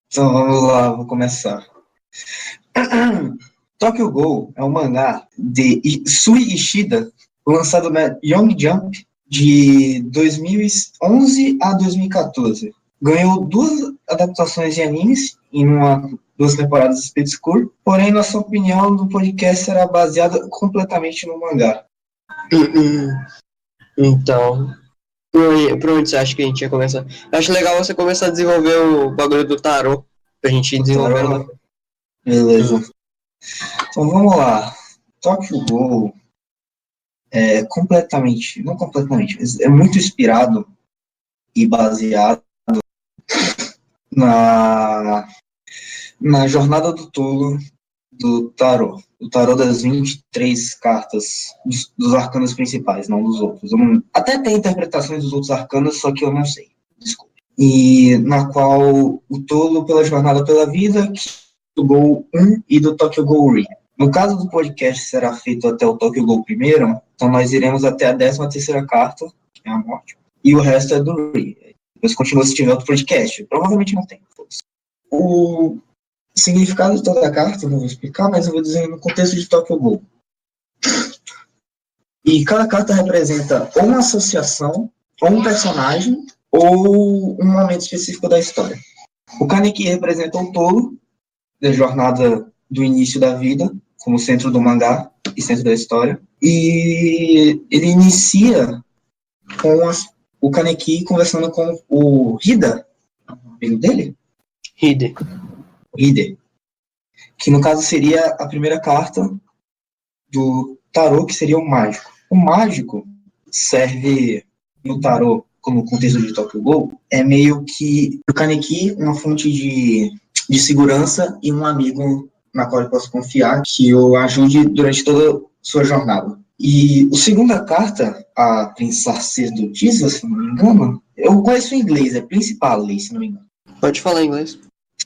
Então vamos lá, vou começar. Tokyo Ghoul é um mangá de Sui Ishida, lançado na Young Jump de 2011 a 2014. Ganhou 2 adaptações de animes em 2 temporadas de Speed School, porém nossa opinião do podcast será baseada completamente no mangá. Então, por onde você acha que a gente ia começar? Acho legal você começar a desenvolver o bagulho do tarô, pra gente ir desenvolvendo. Beleza. Então vamos lá. Tokyo Ghoul é completamente, não completamente, mas é muito inspirado e baseado na jornada do tolo do tarô. O tarô das 23 cartas dos arcanos principais, não dos outros. Até tem interpretações dos outros arcanos, só que eu não sei. Desculpe. E na qual o tolo pela jornada pela vida, do Gol 1 e do Tokyo Ghoul Re. No caso do podcast será feito até o Tokyo Ghoul primeiro, então nós iremos até a 13ª carta, que é a morte, e o resto é do Re. Depois continua se tiver outro podcast. Provavelmente não tem. O significado de toda a carta, eu não vou explicar, mas eu vou dizer no contexto de Tokyo Ghoul. E cada carta representa ou uma associação, ou um personagem, ou um momento específico da história. O Kaneki representa o tolo, da jornada do início da vida, como centro do mangá e centro da história. E ele inicia com o Kaneki conversando com o Hida, amigo dele? Hide, que no caso seria a primeira carta do tarô, que seria o mágico. O mágico serve no tarô, como contexto de Tokyo Ghoul, é meio que o Kaneki, uma fonte de segurança e um amigo na qual eu posso confiar, que o ajude durante toda a sua jornada. E a segunda carta, a Princesa Sacerdotisa, se não me engano, eu conheço em inglês, é Principality, se não me engano. Pode falar em inglês.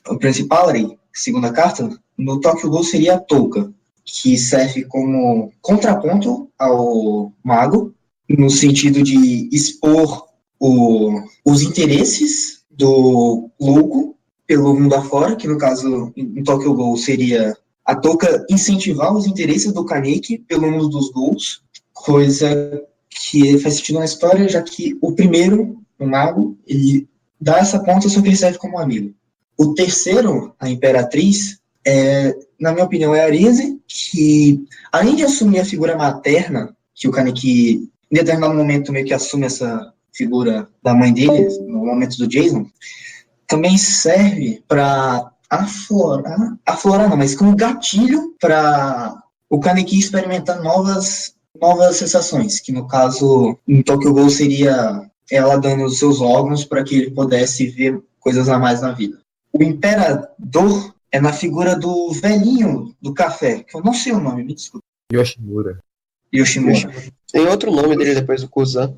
O Principality, segunda carta, no Tokyo Ghoul seria a Touka, que serve como contraponto ao mago, no sentido de expor os interesses do louco pelo mundo afora, que no caso, em Tokyo Ghoul, seria a Touka incentivar os interesses do Kaneki pelo mundo dos ghouls, coisa que faz sentido na história, já que o primeiro, o mago, ele dá essa ponta, só que ele serve como amigo. O terceiro, a Imperatriz, na minha opinião, é a Arise, que, além de assumir a figura materna, que o Kaneki, em determinado momento, meio que assume essa figura da mãe dele, no momento do Jason, também serve para aflorar não, mas como gatilho para o Kaneki experimentar novas sensações, que no caso, em Tokyo Ghoul seria ela dando os seus órgãos para que ele pudesse ver coisas a mais na vida. O Imperador é na figura do velhinho do café, que eu não sei o nome, me desculpe. Yoshimura. Tem outro nome dele depois do Kuzan.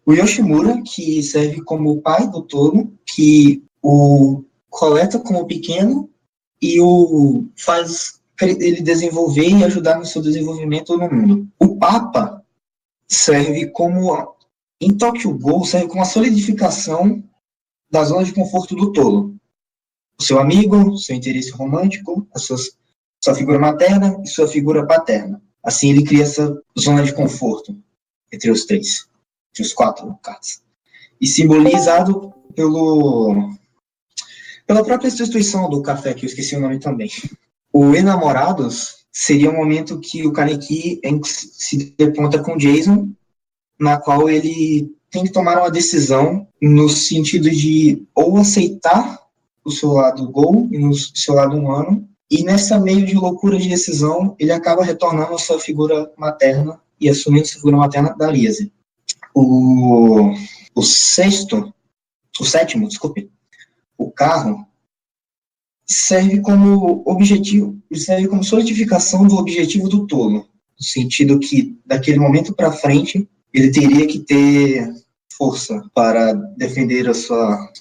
O Yoshimura, que serve como o pai do tolo, que o coleta como pequeno e o faz ele desenvolver e ajudar no seu desenvolvimento no mundo. O Papa serve como, em Tokyo Ghoul, serve como a solidificação da zona de conforto do tolo. O seu amigo, seu interesse romântico, sua figura materna e sua figura paterna. Assim ele cria essa zona de conforto entre os três, entre os 4 cartas. E simbolizado pela própria instituição do café, que eu esqueci o nome também. O Enamorados seria um momento que o Kaneki se deponta com Jason, na qual ele tem que tomar uma decisão no sentido de ou aceitar o seu lado Ghoul e no seu lado humano, e nessa meio de loucura de decisão, ele acaba retornando a sua figura materna e assumindo a figura materna da Arise. O sétimo, desculpe, o carro, serve como solidificação do objetivo do tolo, no sentido que, daquele momento para frente, ele teria que ter força para defender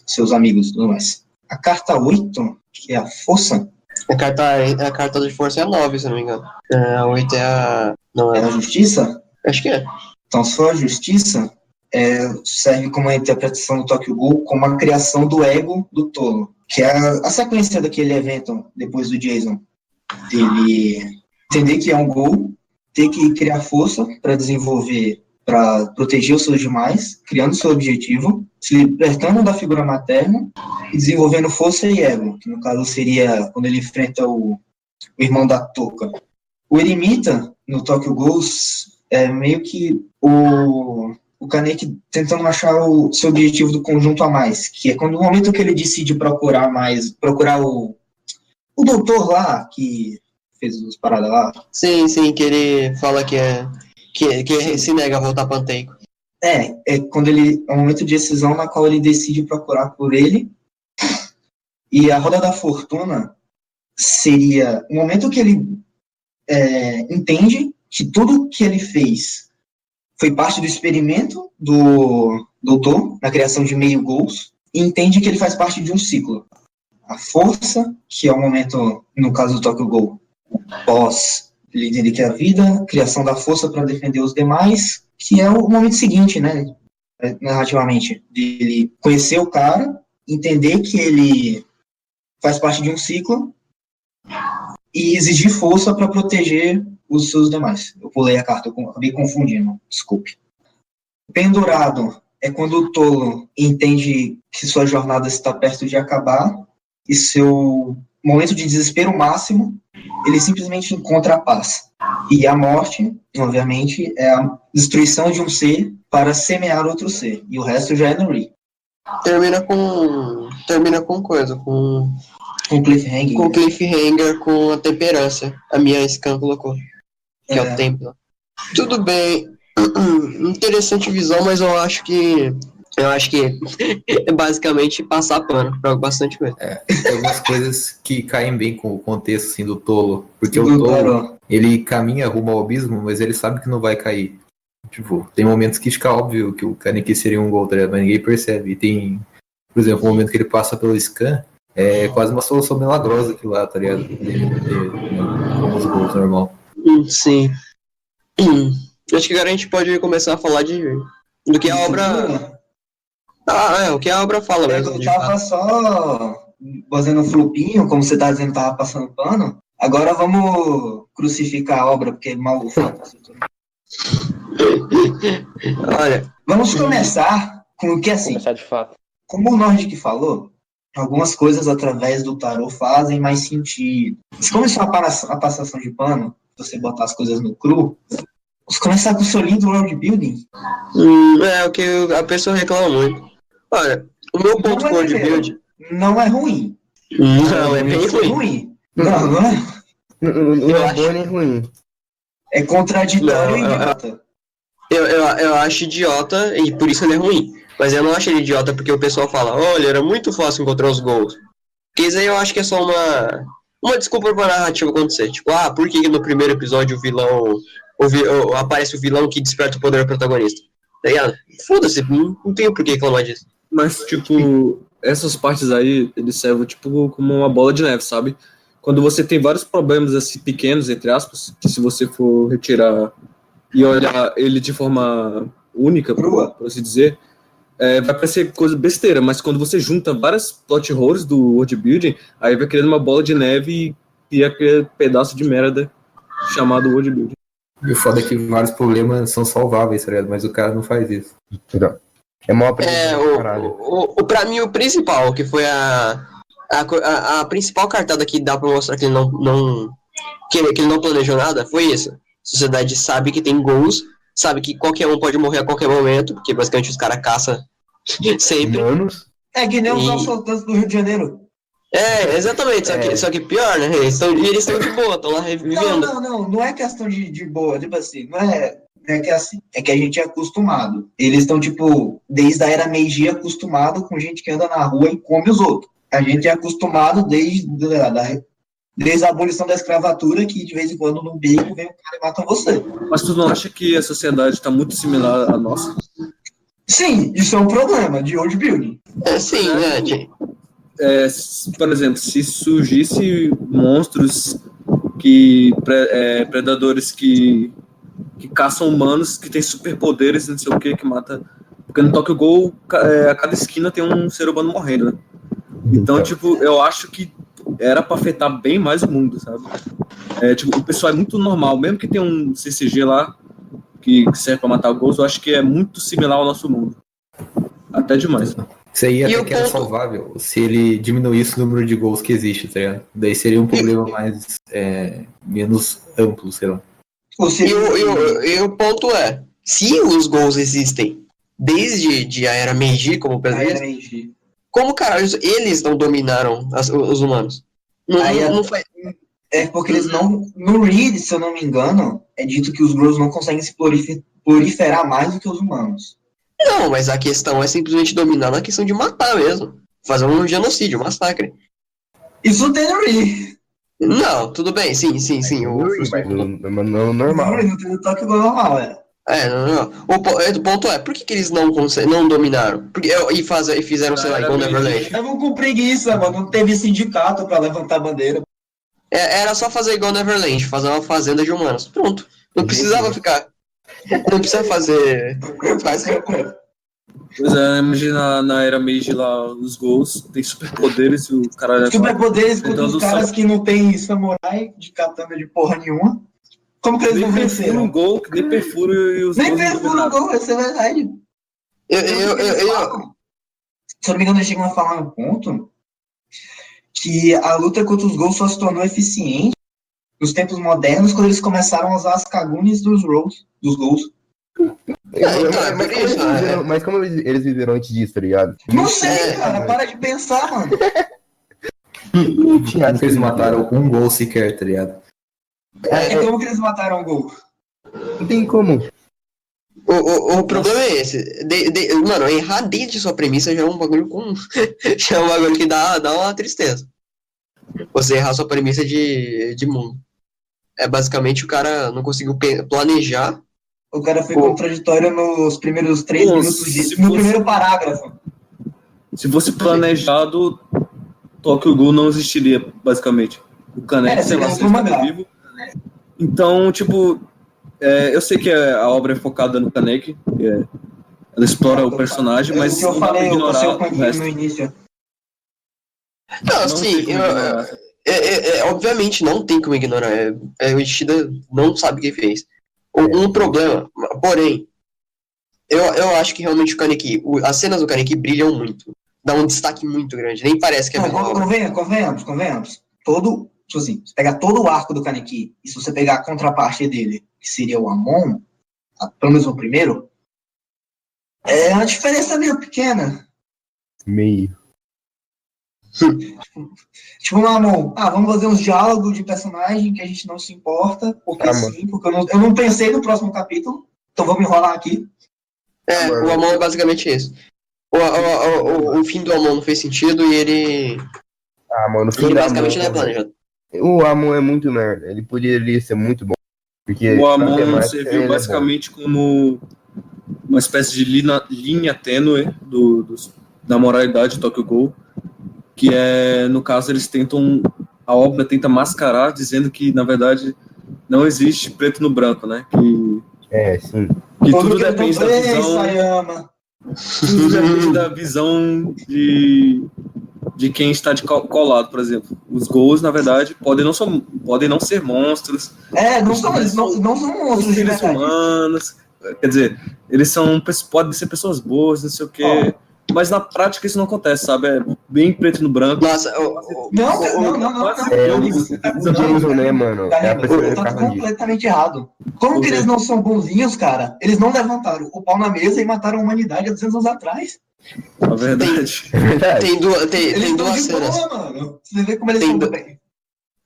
seus amigos e tudo mais. A carta 8, que é a força... A carta de força é a 9, se não me engano. A 8 é a... Não é a justiça? Acho que é. Então, se for a justiça, serve como a interpretação do Tokyo Ghoul, como a criação do ego do Tolo, que é a sequência daquele evento depois do Jason, dele entender que é um Ghoul, ter que criar força para desenvolver, para proteger os seus demais, criando seu objetivo, se libertando da figura materna e desenvolvendo força e ego, que no caso seria quando ele enfrenta o irmão da Touka. O Eremita, no Tokyo Ghoul, é meio que o Kaneki tentando achar o seu objetivo do conjunto a mais, que é quando no momento que ele decide procurar o doutor lá, que fez as paradas lá. Sim, que ele fala que se nega a voltar para Anteico. É quando ele, é um momento de decisão na qual ele decide procurar por ele, e a Roda da Fortuna seria o momento que ele entende que tudo que ele fez foi parte do experimento do doutor, na criação de meio gols, e entende que ele faz parte de um ciclo. A força, que é o momento, no caso do Tokyo Ghoul, pós ele entender que é a vida, criação da força para defender os demais, que é o momento seguinte, né, narrativamente, de ele conhecer o cara, entender que ele faz parte de um ciclo e exigir força para proteger os seus demais. Eu pulei a carta, eu acabei confundindo, desculpe. Pendurado é quando o Tolo entende que sua jornada está perto de acabar e seu momento de desespero máximo, ele simplesmente encontra a paz. E a morte, obviamente, é a destruição de um ser para semear outro ser. E o resto já é no Ri. Termina com coisa, com cliffhanger. Com cliffhanger, com a temperança. A minha scan colocou. Que é o templo. Tudo bem. Interessante visão, mas eu acho que é basicamente passar pano pra bastante coisa. Tem algumas coisas que caem bem com o contexto assim, do Tolo. Porque o Tolo, ele caminha rumo ao abismo, mas ele sabe que não vai cair. Tipo, tem momentos que fica óbvio que o Kaneki seria um gol, tá ligado? Mas ninguém percebe. E tem, por exemplo, o momento que ele passa pelo scan, é quase uma solução milagrosa aquilo lá, tá ligado? Como os gols normal. Sim. Acho que agora a gente pode começar a falar do que a obra... o que a obra fala mesmo. Eu tava só fazendo um flupinho, como você tá dizendo, tava passando pano. Agora vamos crucificar a obra, porque mal o fato. Olha, vamos começar com o que assim. Começar de fato. Como o Nordic falou, algumas coisas através do tarô fazem mais sentido. Se começar a passação de pano, você botar as coisas no cru, você começar com o seu lindo world building. É o que a pessoa reclama muito. Olha, o meu ponto com world building não é ruim. Não, é bem ruim. Não é. Não é bom nem ruim. É contraditório e idiota. Eu acho idiota e por isso ele é ruim. Mas eu não acho ele idiota porque o pessoal fala, olha, era muito fácil encontrar os gols. Porque isso aí eu acho que é só uma desculpa pra narrativa acontecer. Tipo, por que no primeiro episódio o vilão aparece o vilão que desperta o poder do protagonista? Tá ligado? Foda-se, não tenho por que reclamar disso. Mas, tipo, essas partes aí, eles servem, tipo, como uma bola de neve, sabe? Quando você tem vários problemas, assim, pequenos, entre aspas, que se você for retirar e olhar ele de forma única, por assim dizer, vai parecer coisa besteira, mas quando você junta várias plot holes do world building, aí vai criando uma bola de neve e aquele pedaço de merda chamado world building. E o foda é que vários problemas são salváveis, tá ligado? Mas o cara não faz isso. Não. É mó caralho. Pra mim, o principal, que foi a principal cartada que dá pra mostrar que ele não planejou nada, foi isso. A sociedade sabe que tem gols, sabe que qualquer um pode morrer a qualquer momento, porque basicamente os caras caçam sempre. É que nem os assaltantes do Rio de Janeiro. Exatamente, só que pior, né? Eles estão de boa, estão lá revivendo. Não é questão de boa, tipo assim, não é que é assim, é que a gente é acostumado. Eles estão, tipo, desde a era Meiji acostumado com gente que anda na rua e come os outros. A gente é acostumado desde a abolição da escravatura, que de vez em quando no beco vem um cara e mata você. Mas tu não acha que a sociedade está muito similar à nossa? Sim, isso é um problema de world building. Sim, né? Por exemplo, se surgisse monstros predadores que caçam humanos, que têm superpoderes, não sei o que mata Porque no Tokyo Ghoul, a cada esquina tem um ser humano morrendo, né? Então, tipo, eu acho que era pra afetar bem mais o mundo, sabe? Tipo, o pessoal é muito normal, mesmo que tenha um CCG lá que serve pra matar Ghosts, eu acho que é muito similar ao nosso mundo. Até demais. Isso aí até que era salvável se ele diminuísse o número de gols que existe, tá ligado? Daí seria um problema mais menos amplo, sei lá. E o ponto é, se os gols existem desde a Era Meiji, como pelo menos, como caralho eles não dominaram os humanos? Não faz... É porque eles não... No Reed, se eu não me engano, é dito que os Growls não conseguem se proliferar mais do que os humanos. Não, mas a questão é simplesmente dominar na questão de matar mesmo. Fazer um genocídio, um massacre. Isso tem no Reed. Não, tudo bem, sim. Não normal. Não tem no Tokyo Ghoul normal, não. O ponto é, por que eles não dominaram? E fizeram, sei lá, igual Neverland? Estavam com preguiça, mano. Não teve sindicato pra levantar a bandeira. Era só fazer igual Neverland, fazer uma fazenda de humanos. Pronto. Não precisava ficar. Não precisa fazer. Pois é, imagina na Era Meiji lá, os Ghosts tem superpoderes e o cara... Superpoderes contra os caras que não tem samurai de katana de porra nenhuma. Como que eles não venceram? Nem Gol, que nem perfura e os nem perfura o Gol, isso é verdade. Se eu não me engano, eles chegam a falar no ponto que a luta contra os Ghosts só se tornou eficiente nos tempos modernos quando eles começaram a usar as Kagunis dos Ghosts. Mas como eles viveram antes disso, tá ligado? Não sei, cara, para de pensar, mano. Como que eles mataram um gol sequer, tá ligado? Como que eles mataram o Gol? Não tem como. O problema é esse. Mano, errar desde sua premissa já é um bagulho já é um bagulho que dá uma tristeza. Você errar sua premissa de mundo. É basicamente o cara não conseguiu planejar. O cara foi contraditório nos primeiros 3 minutos no primeiro parágrafo. Se fosse planejado, Tokyo Ghoul não existiria, basicamente. O Kaneki, sei lá, seria vivo. Então, tipo, eu sei que a obra é focada no Kaneki, ela explora o personagem, mas eu falei, ignorar o resto. No início. Não, sim, obviamente não tem como ignorar. O Ishida não sabe o que fez. Um problema, porém, eu acho que realmente o Kaneki, as cenas do Kaneki brilham muito. Dá um destaque muito grande. Nem parece que é Convenhamos. Tipo assim, você pegar todo o arco do Kaneki, e se você pegar a contraparte dele, que seria o Amon, pelo menos o primeiro, é uma diferença meio pequena. Meio. Tipo, no Amon, vamos fazer uns diálogos de personagem que a gente não se importa, porque porque eu não pensei no próximo capítulo, então vamos enrolar aqui. O Amon é basicamente isso. O fim do Amon não fez sentido e ele... mano, ele basicamente não é planejado. O Amon é muito merda, ele poderia ser muito bom. Porque o Amon serviu basicamente como uma espécie de linha tênue da moralidade do Tokyo Ghoul, que no caso, a obra tenta mascarar, dizendo que, na verdade, não existe preto no branco, né? Sim. Que tudo depende da visão... Tudo depende da visão de quem está colado, por exemplo. Os Ghouls, na verdade, podem não ser monstros. Eles não são monstros de seres humanos. Quer dizer, podem ser pessoas boas, não sei o quê. Mas na prática isso não acontece, sabe? É bem preto no branco. Nossa, não. Né, mano? Tá completamente errado. Como que eles não são bonzinhos, cara? Eles não levantaram o pau na mesa e mataram a humanidade há 200 anos atrás. É verdade. Tem duas cenas. Boa, mano. Você vê como eles são bem.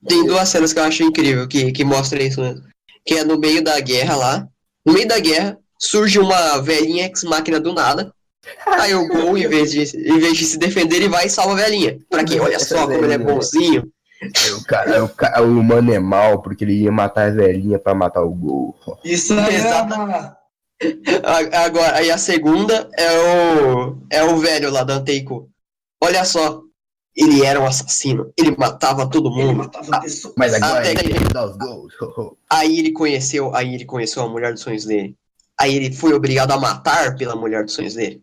Tem duas cenas que eu acho incrível, que mostra isso mesmo. Que é no meio da guerra lá. No meio da guerra, surge uma velhinha ex-máquina do nada. Aí o Gol, em vez de se defender, ele vai e salva a velhinha. Pra quê? Olha só como ele é bonzinho. O humano é mal porque ele ia matar a velhinha pra matar o Gol. Isso aí Agora, aí a segunda é o velho lá da Anteiko. Olha só, ele era um assassino. Ele matava todo mundo. Mas agora ele dá os gols. Aí ele conheceu a mulher dos sonhos dele. Aí ele foi obrigado a matar pela mulher dos sonhos dele.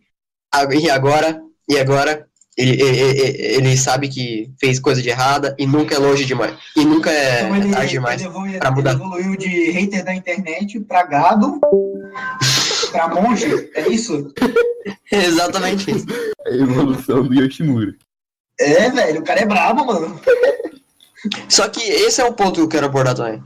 E agora ele sabe que fez coisa de errada e nunca é longe demais. E nunca é Então tarde demais pra ele mudar. evoluiu de hater da internet pra gado, pra monge, é isso? Exatamente isso. A evolução do Yoshimura. É, velho, o cara é brabo, mano. Só que esse é o ponto que eu quero abordar também.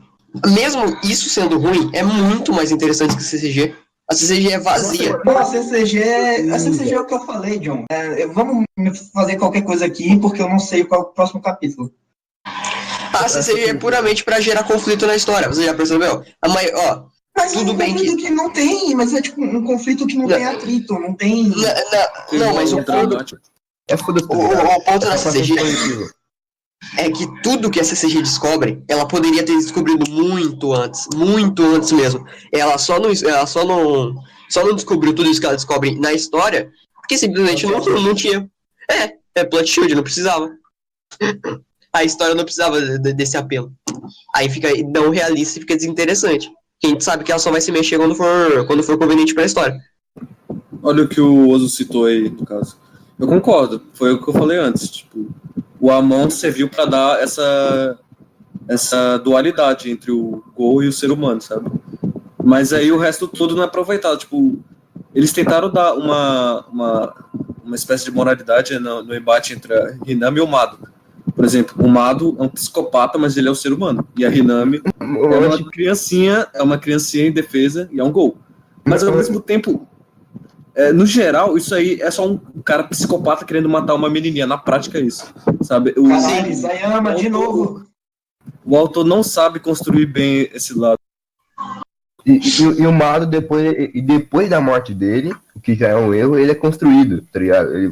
Mesmo isso sendo ruim, é muito mais interessante que o CCG. A CCG é vazia. Não, a CCG é o que eu falei, John. Vamos fazer qualquer coisa aqui, porque eu não sei qual é o próximo capítulo. A CCG é puramente pra gerar conflito na história, você já percebeu? Mas Tudo é um bem conflito que não tem, mas é tipo um conflito que não tem atrito, não tem... Não, mas o ponto, É foda-se. o ponto da CCG é que tudo que a CCG descobre, ela poderia ter descobrido muito antes mesmo. Ela só não descobriu tudo isso que ela descobre na história, porque simplesmente não tinha. É plot shield, não precisava. A história não precisava desse apelo. Aí fica não realista e fica desinteressante. Que a gente sabe que ela só vai se mexer quando for conveniente pra história. Olha o que o Ozo citou aí, no caso. Eu concordo, foi o que eu falei antes. Tipo, o Amon serviu para dar essa dualidade entre o Gol e o ser humano, sabe? Mas aí o resto todo não é aproveitado. Tipo, eles tentaram dar uma espécie de moralidade no embate entre a Hinami e o Mado. Por exemplo, o Mado é um psicopata, mas ele é um ser humano. E a Hinami é uma criancinha indefesa e é um Gol. Mas ao mesmo tempo, no geral, isso aí é só um cara psicopata querendo matar uma menininha. Na prática é isso, sabe? Caralho, Sayama, de novo. O autor não sabe construir bem esse lado. E o Mado, depois da morte dele, o que já é um erro, ele é construído, tá ligado? Ele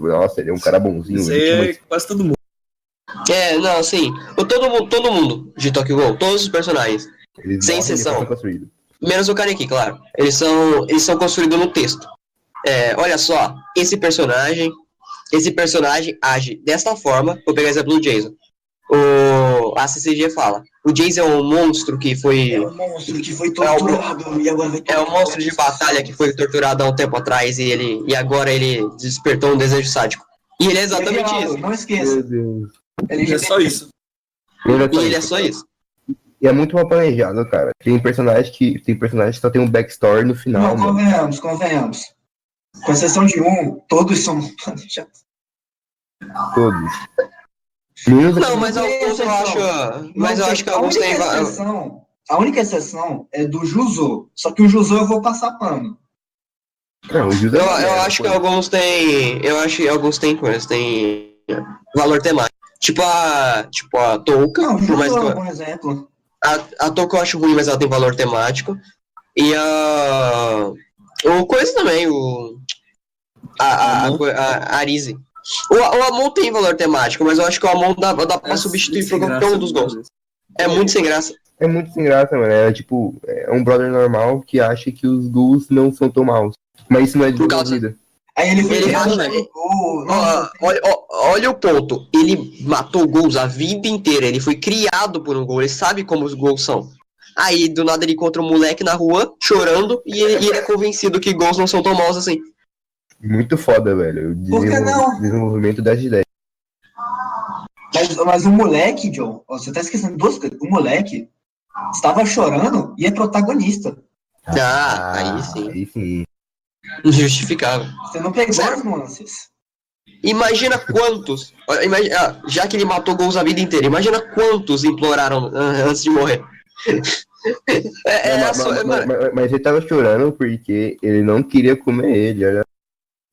é um cara bonzinho. Isso aí é quase todo mundo. Não, sim. Todo mundo de Tokyo Ghoul, todos os personagens, sem exceção. Menos o Kaneki, claro. Eles são construídos no texto. Olha só, esse personagem age desta forma. Vou pegar o exemplo do Jason. A CCG fala: o Jason é um monstro que foi. É um monstro que foi torturado e agora vai. É um monstro de batalha que foi torturado há um tempo atrás e agora ele despertou um desejo sádico. E ele é exatamente isso. Não esqueça. Meu Deus. Ele é só isso. Ele é só isso. E é muito mal planejado, cara. Tem personagem que só tem um backstory no final. Não, convenhamos. Com exceção de todos são planejados. Todos. Não, mas alguns eu acho. Mas eu acho que alguns têm. A única exceção é do Juzo. Só que o Juzo eu vou passar pano. Não, eu acho que alguns têm. Eu acho que alguns têm coisas. Tem valor temático. Tipo a Touka. Não, por mais é que um bom exemplo. A Touka eu acho ruim, mas ela tem valor temático. E o coisa também, a Arise. O Amon tem valor temático, mas eu acho que o Amon dá pra substituir por qualquer um dos gols. É muito sem graça. É muito sem graça, mano. É um brother normal que acha que os ghouls não são tão maus. Mas isso não é desenvolvido. Aí ele foi olha o ponto. Ele matou ghouls a vida inteira. Ele foi criado por um ghoul. Ele sabe como os ghouls são. Aí, do nada, ele encontra um moleque na rua, chorando, e ele é convencido que ghouls não são tão maus assim. Muito foda, velho. Por que não? Desenvolvimento das ideias. Mas o moleque, John, você tá esquecendo duas coisas. O moleque estava chorando e é protagonista. Aí sim. Aí sim. Injustificável. Você não pegou as nuances. Imagina quantos. Já que ele matou ghouls a vida inteira, imagina quantos imploraram antes de morrer. Mas ele tava chorando porque ele não queria comer ele.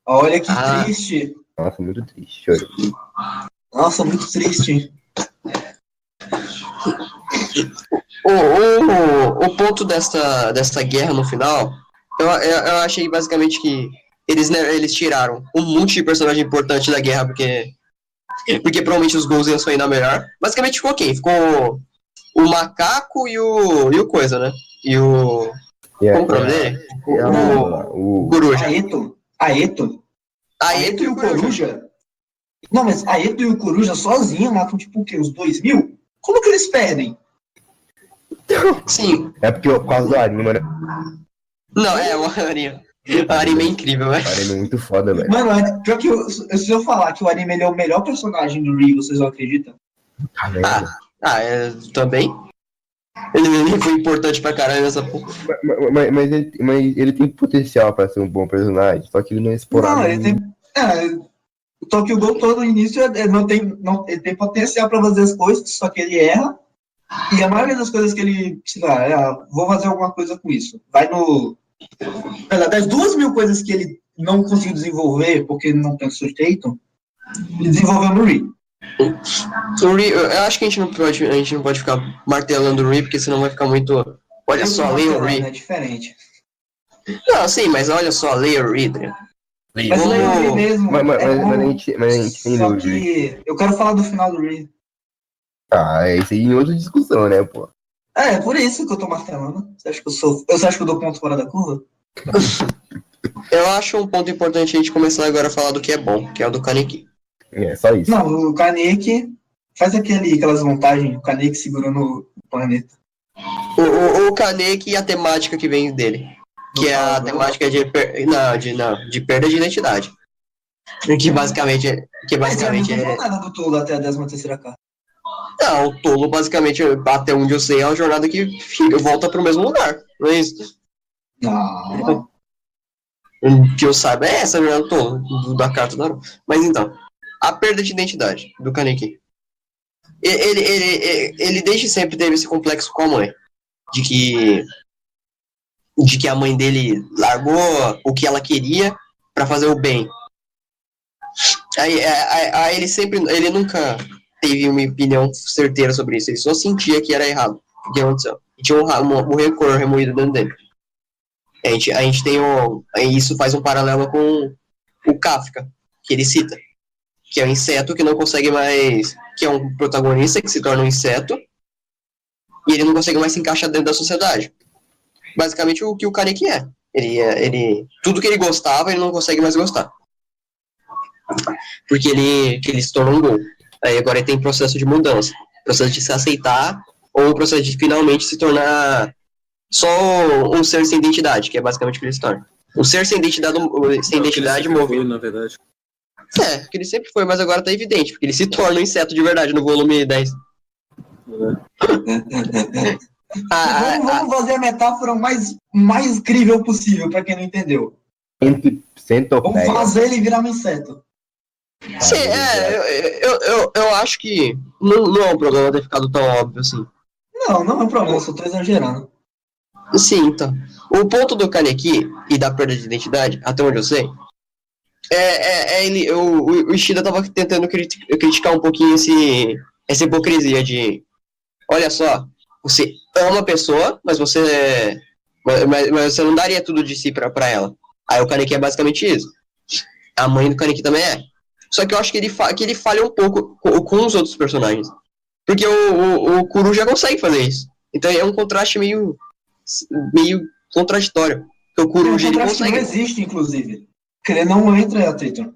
Olha que triste. Nossa, muito triste. Chorei. Nossa, muito triste. O ponto dessa guerra no final, eu achei basicamente que eles tiraram um monte de personagem importante da guerra, porque provavelmente os gols iam sair na melhor. Basicamente ficou quem? Ficou o macaco e o coisa, né? E o... Como é o nome dele? O Coruja. Aeto e o Coruja. Não, mas Aeto e o Coruja sozinhos matam tipo o quê? Os 2000? Como que eles perdem? Sim. É porque por causa do anime, né? Não, o anime. O anime é incrível, velho. O anime é muito foda, velho. Mano, pior que se eu falar que o anime ele é o melhor personagem do Ri, vocês não acreditam? Tá vendo? Também. Ele foi importante pra caralho nessa porra. Mas ele tem potencial pra ser um bom personagem, só que ele não é explorado. Não, ele tem. O Tokyo Ghoul todo no início ele tem potencial pra fazer as coisas, só que ele erra. E a maioria das coisas que ele, sei lá, vou fazer alguma coisa com isso. Vai no. Das 2.000 coisas que ele não conseguiu desenvolver porque ele não tem sujeito, ele desenvolveu no Ri. O Ri, eu acho que a gente não pode ficar martelando o Ri, porque senão vai ficar muito. Olha só, leia o Ri. É diferente. Não, sim, mas olha só, leia o Ri. Mas leia o Ri mesmo. Mas a gente tem Só no Ri. que eu quero falar do final do Ri. Isso aí em outra discussão, né, pô? É por isso que eu tô martelando. Você acha que eu dou ponto fora da curva? Eu acho um ponto importante a gente começar agora a falar do que é bom, que é o do Kaneki. É, só isso. Não, o Kaneki faz aquelas montagens, o Kaneki segurando o planeta. O Kaneki e a temática que vem dele. Que é a temática de perda de identidade. Que basicamente Não falou nada do Tolo até a 13ª carta. Não, o Tolo basicamente, até onde eu sei, é uma jornada que volta pro mesmo lugar. Não é isso? Não. O que eu saiba é essa jornada do Tolo, da carta da Naru. Mas então, a perda de identidade do Kaneki. Ele desde sempre teve esse complexo com a mãe. De que a mãe dele largou o que ela queria pra fazer o bem. Aí ele nunca teve uma opinião certeira sobre isso. Ele só sentia que era errado o que aconteceu. E tinha um rancor remoído dentro dele. A gente tem isso faz um paralelo com o Kafka, que ele cita. Que é um inseto que não consegue mais... Que é um protagonista que se torna um inseto. E ele não consegue mais se encaixar dentro da sociedade. Basicamente o que o Kaneki é. Tudo que ele gostava, ele não consegue mais gostar. Porque ele se tornou um gol. Aí agora ele tem processo de mudança. Processo de se aceitar, ou o processo de finalmente se tornar só um ser sem identidade, que é basicamente o que ele se torna. Um ser sem identidade movido. Na verdade. Que ele sempre foi, mas agora tá evidente, porque ele se torna um inseto de verdade no volume 10. Vamos fazer a metáfora mais incrível possível, pra quem não entendeu. Vamos fazer ele virar um inseto. Sim, eu acho que não é um problema ter ficado tão óbvio assim. Não é um problema, só tô exagerando. Sim, então. O ponto do Kaneki e da perda de identidade, até onde eu sei, o Ishida tava tentando criticar um pouquinho essa hipocrisia de, olha só, você ama a pessoa, mas você não daria tudo de si pra ela. Aí o Kaneki é basicamente isso. A mãe do Kaneki também é. Só que eu acho que ele falha um pouco com os outros personagens. Porque o Kuru já consegue fazer isso. Então é um contraste meio contraditório. Porque o Kuru ele consegue. Não existe, inclusive. Porque ele não entra em atrito.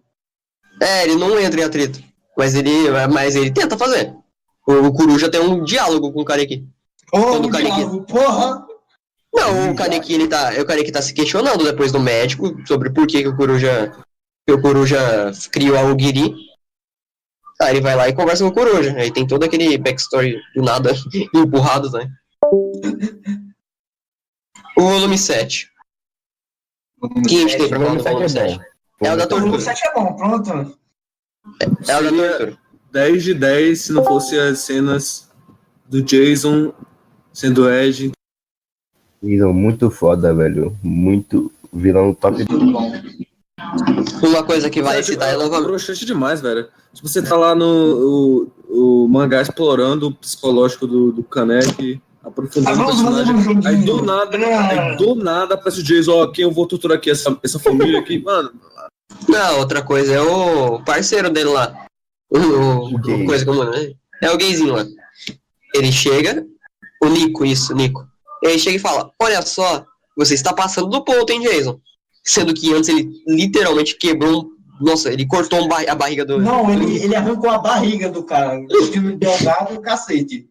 Ele não entra em atrito. Mas ele tenta fazer. O Kuru já tem um diálogo com o Kaneki. Diálogo, porra! Não, o Kaneki tá se questionando depois do médico sobre por que o Coruja criou a Ogiri. Aí ele vai lá e conversa com o Coruja. Aí tem todo aquele backstory do nada empurrado, né? O volume 7. O que a gente tem pra falar do volume 7? É o da O volume tortura. 7 é bom, pronto. É o da tortura. 10 de 10 se não fosse as cenas do Jason sendo Ed. Vilão muito foda, velho. Muito vilão top. Uma coisa que vai citar é novamente. Broxante demais, velho. Se você tá lá no o mangá explorando o psicológico do Kaneki, aprofundando o personagem, aí do nada aparece o Jason, quem eu vou torturar aqui, essa família aqui, mano. Não, outra coisa é o parceiro dele lá. O coisa como é o gayzinho lá. Ele chega, o Nico. Ele chega e fala, olha só, você está passando do ponto, hein, Jason? Sendo que antes ele literalmente quebrou ele cortou a barriga do... Não, ele arrancou a barriga do cara. O delgado, cacete.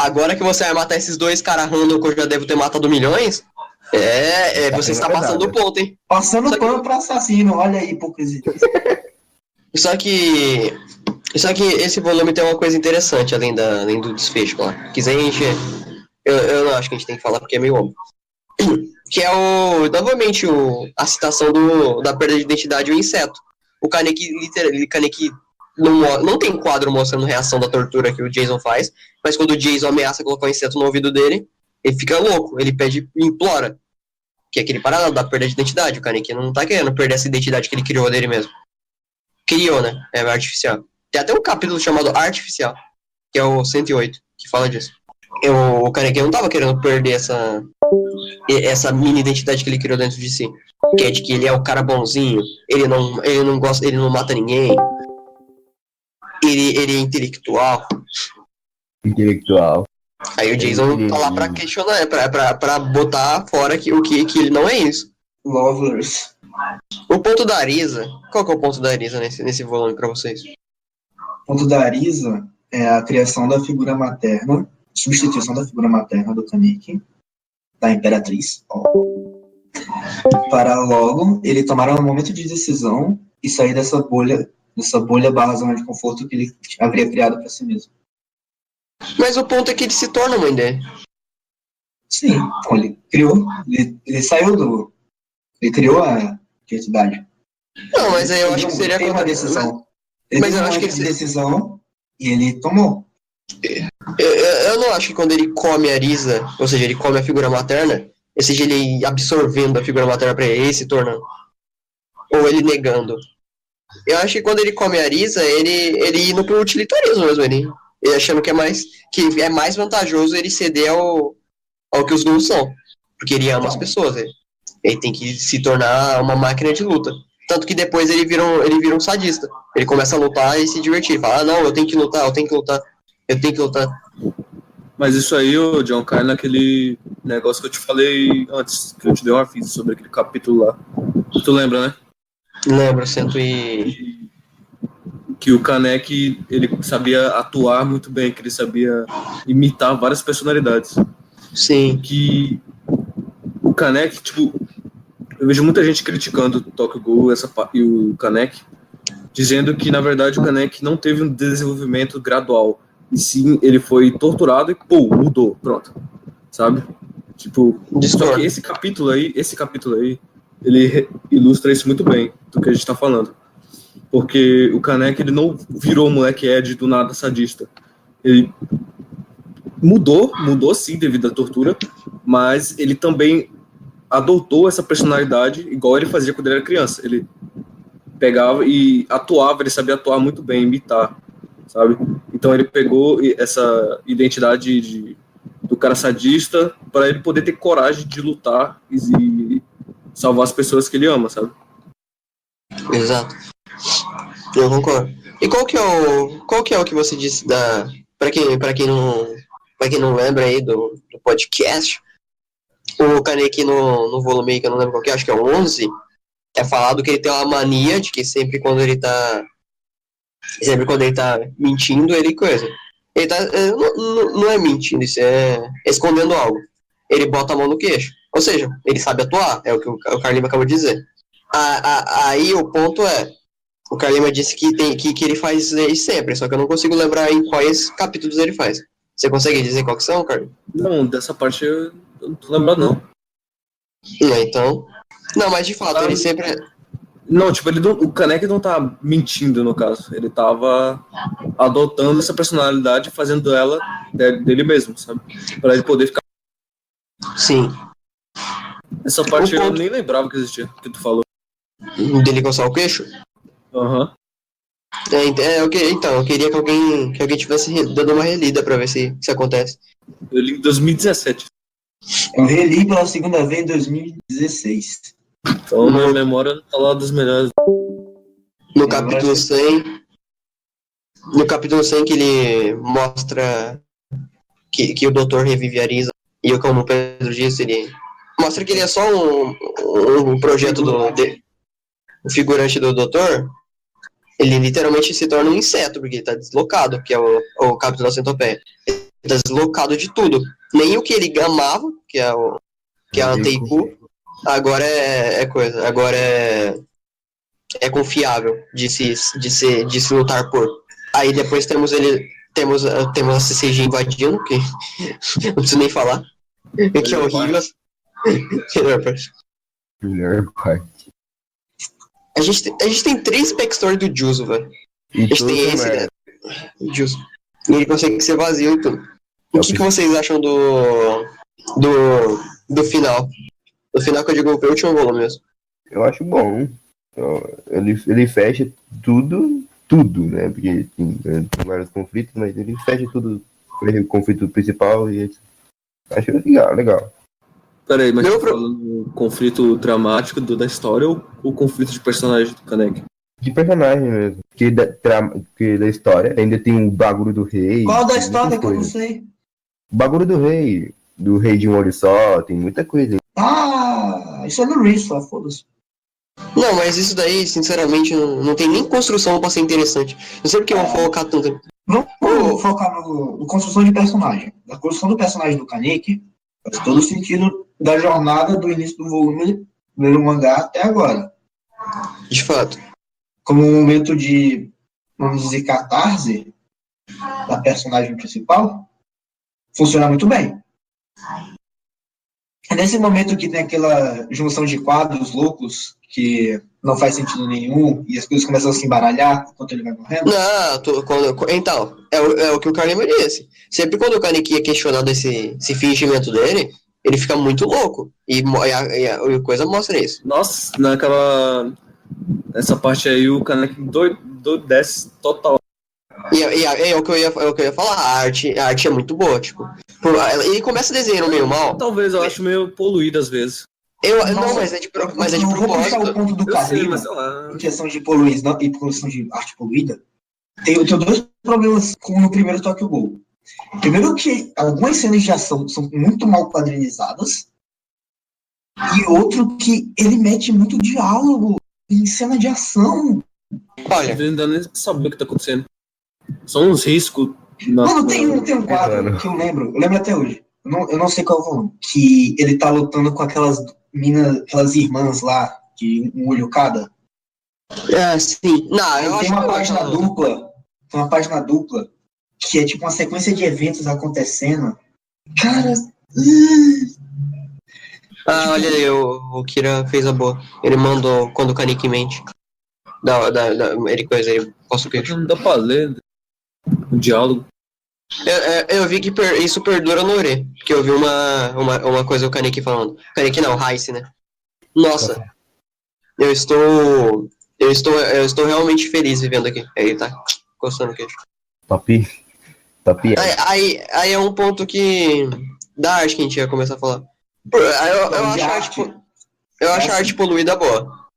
Agora que você vai matar esses dois caras random que eu já devo ter matado milhões, Você está passando o ponto, hein? Passando pano pra assassino, olha aí, hipocrisia. Só que esse volume tem uma coisa interessante, além do desfecho, lá. Que isso aí a gente... Eu não acho que a gente tem que falar porque é meio óbvio. Que é novamente a citação da perda de identidade e o inseto. O Kaneki, literalmente, não tem quadro mostrando reação da tortura que o Jason faz, mas quando o Jason ameaça colocar o inseto no ouvido dele, ele fica louco, ele pede, implora. Que é aquele parado da perda de identidade. O Kaneki não tá querendo perder essa identidade que ele criou dele mesmo. Criou, né? É artificial. Tem até um capítulo chamado Artificial, que é o 108, que fala disso. O Kaneki não tava querendo perder essa mini identidade que ele criou dentro de si, que é de que ele é o cara bonzinho, ele não mata ninguém, ele é intelectual. Aí o Jason tá lá pra questionar, pra botar fora que ele não é isso. Lovers. O ponto da Arisa, qual que é o ponto da Arisa nesse volume pra vocês? O ponto da Arisa é a criação da figura materna, substituição da figura materna do Kaneki, da Imperatriz, para logo ele tomar um momento de decisão e sair dessa bolha barra zona de conforto que ele havia criado para si mesmo. Mas o ponto é que ele se torna mãe dele. Sim, então ele criou, ele saiu ele criou a identidade. Não, mas aí eu acho que seria... Ele teve uma decisão. Ele Mas teve eu acho uma que decisão e ele tomou. Eu não acho que quando ele come a Arisa, ou seja, ele come a figura materna, ou seja, ele absorvendo a figura materna pra ele se tornando. Ou ele negando. Eu acho que quando ele come a Arisa, ele indo pro utilitarismo mesmo, ele achando que é mais vantajoso ele ceder ao que os Ghouls são. Porque ele ama as pessoas, ele tem que se tornar uma máquina de luta. Tanto que depois ele vira um sadista. Ele começa a lutar e se divertir. Ele fala, não, eu tenho que lutar. Mas isso aí, John, cai naquele negócio que eu te falei antes, que eu te dei uma aviso sobre aquele capítulo lá. Tu lembra, né? Lembro, que o Kaneki, ele sabia atuar muito bem, que ele sabia imitar várias personalidades. Sim. Que o Kaneki, tipo, eu vejo muita gente criticando o Tokyo Ghoul e o Kaneki, dizendo que, na verdade, o Kaneki não teve um desenvolvimento gradual. E sim, ele foi torturado e, mudou, pronto. Sabe? Tipo, só que esse capítulo aí, ele ilustra isso muito bem, do que a gente tá falando. Porque o Kaneki, ele não virou o moleque Ed do nada sadista. Ele mudou sim, devido à tortura, mas ele também adotou essa personalidade igual ele fazia quando ele era criança. Ele pegava e atuava, ele sabia atuar muito bem, imitar, sabe? Então ele pegou essa identidade do cara sadista para ele poder ter coragem de lutar e salvar as pessoas que ele ama, sabe? Exato. Eu concordo. E qual que é o que você disse para quem não lembra aí do podcast, o Kaneki no volume que eu não lembro qual que é, acho que é o 11, é falado que ele tem uma mania de que sempre quando ele tá mentindo, ele coisa. Ele tá, não é mentindo, isso é escondendo algo. Ele bota a mão no queixo. Ou seja, ele sabe atuar, é o que o Carlima acabou de dizer. Aí o ponto é, o Carlima disse que ele faz isso sempre, só que eu não consigo lembrar em quais capítulos ele faz. Você consegue dizer qual que são, Carlima? Não, dessa parte eu não tô lembrando, não. Então... Não, mas de fato, ele sempre... Não, tipo, o Kaneki não tá mentindo, no caso. Ele tava adotando essa personalidade, fazendo ela dele mesmo, sabe? Pra ele poder ficar... Sim. Essa parte eu nem lembrava que existia, que tu falou. Dele coçar o queixo? Aham. Eu queria que alguém tivesse dando uma relida pra ver se acontece. Eu li em 2017. Eu reli pela segunda vez em 2016. Então minha memória não tá lá das melhores. No capítulo 100... No capítulo 100 que ele mostra que o doutor revive a Arisa, e como o Pedro disse, ele mostra que ele é só um projeto o figurante do doutor. Ele literalmente se torna um inseto, porque ele tá deslocado, que é o capítulo da centopeia. Ele tá deslocado de tudo. Nem o que ele amava, que é que é a Teiku, agora é coisa. Agora é confiável de se lutar por. Aí depois temos a CCG invadindo, que não preciso nem falar. Que é horrível. Melhor parte. A gente tem 3 backstories do Juzo, velho. E A gente tem tudo, esse, né? né? O Juzo. E ele consegue ser vazio e tudo. O que vocês acham do final? Do final que eu digo o último volume mesmo. Eu acho bom. Então, ele fecha tudo, né? Porque tem vários conflitos, mas ele fecha tudo. O conflito principal e acho legal. Peraí, mas Meu tá falando do conflito dramático da história ou o conflito de personagem do Kaneki? De personagem mesmo. Porque da história ainda tem o bagulho do rei. Qual da tem história muitas que eu não coisas. sei? O bagulho do rei de um olho só, tem muita coisa. Ah, isso é no Reese, só foda-se. Não, mas isso daí, sinceramente, não tem nem construção pra ser interessante. Não sei porque vão focar tanto. Vamos focar no construção de personagem. A construção do personagem do Kaneki faz todo o sentido da jornada do início do volume do mangá até agora. De fato. Como um momento de, vamos dizer, catarse da personagem principal, funciona muito bem. É nesse momento que tem aquela junção de quadros loucos que não faz sentido nenhum e as coisas começam a se embaralhar enquanto ele vai morrendo. Não, então, é o que o Carlema disse. Sempre quando o Kaneki é questionado esse fingimento dele, ele fica muito louco. E a coisa mostra isso. Nossa, nessa parte aí o Kaneki desce total. E é o que eu ia falar, a arte é muito boa, tipo. Ele começa desenhando meio mal. Talvez eu acho meio poluído às vezes. Não, mas é de propósito. Eu vou puxar o ponto do Eu sei, Carlema mas sei lá. em questão de poluição e questão de arte poluída. Eu tenho 2 problemas com no primeiro Tokyo Ghoul. Primeiro que algumas cenas de ação são muito mal quadrinizadas. E outro que ele mete muito diálogo em cena de ação. Olha, Eu ainda nem sabe o que tá acontecendo. São uns riscos. Mano, tem um quadro que eu lembro até hoje. Eu não sei qual é o volume. Que ele tá lutando com aquelas irmãs lá, de um olho cada. sim. Não, eu acho Tem uma que página dupla. Tem uma página dupla que é tipo uma sequência de eventos acontecendo. Cara. Olha aí, o Kira fez a boa. Ele mandou quando o Kaneki mente. Ele posta o queixo. Não dá pra ler o diálogo. Eu vi que isso perdura no Ore. Que eu vi uma coisa o Kaneki falando. Kaneki não, Heiss, né? Nossa. Eu estou realmente feliz vivendo aqui. Aí tá coçando o queixo. Top. Aí é um ponto que. Da arte que a gente ia começar a falar. Eu acho a arte poluída boa.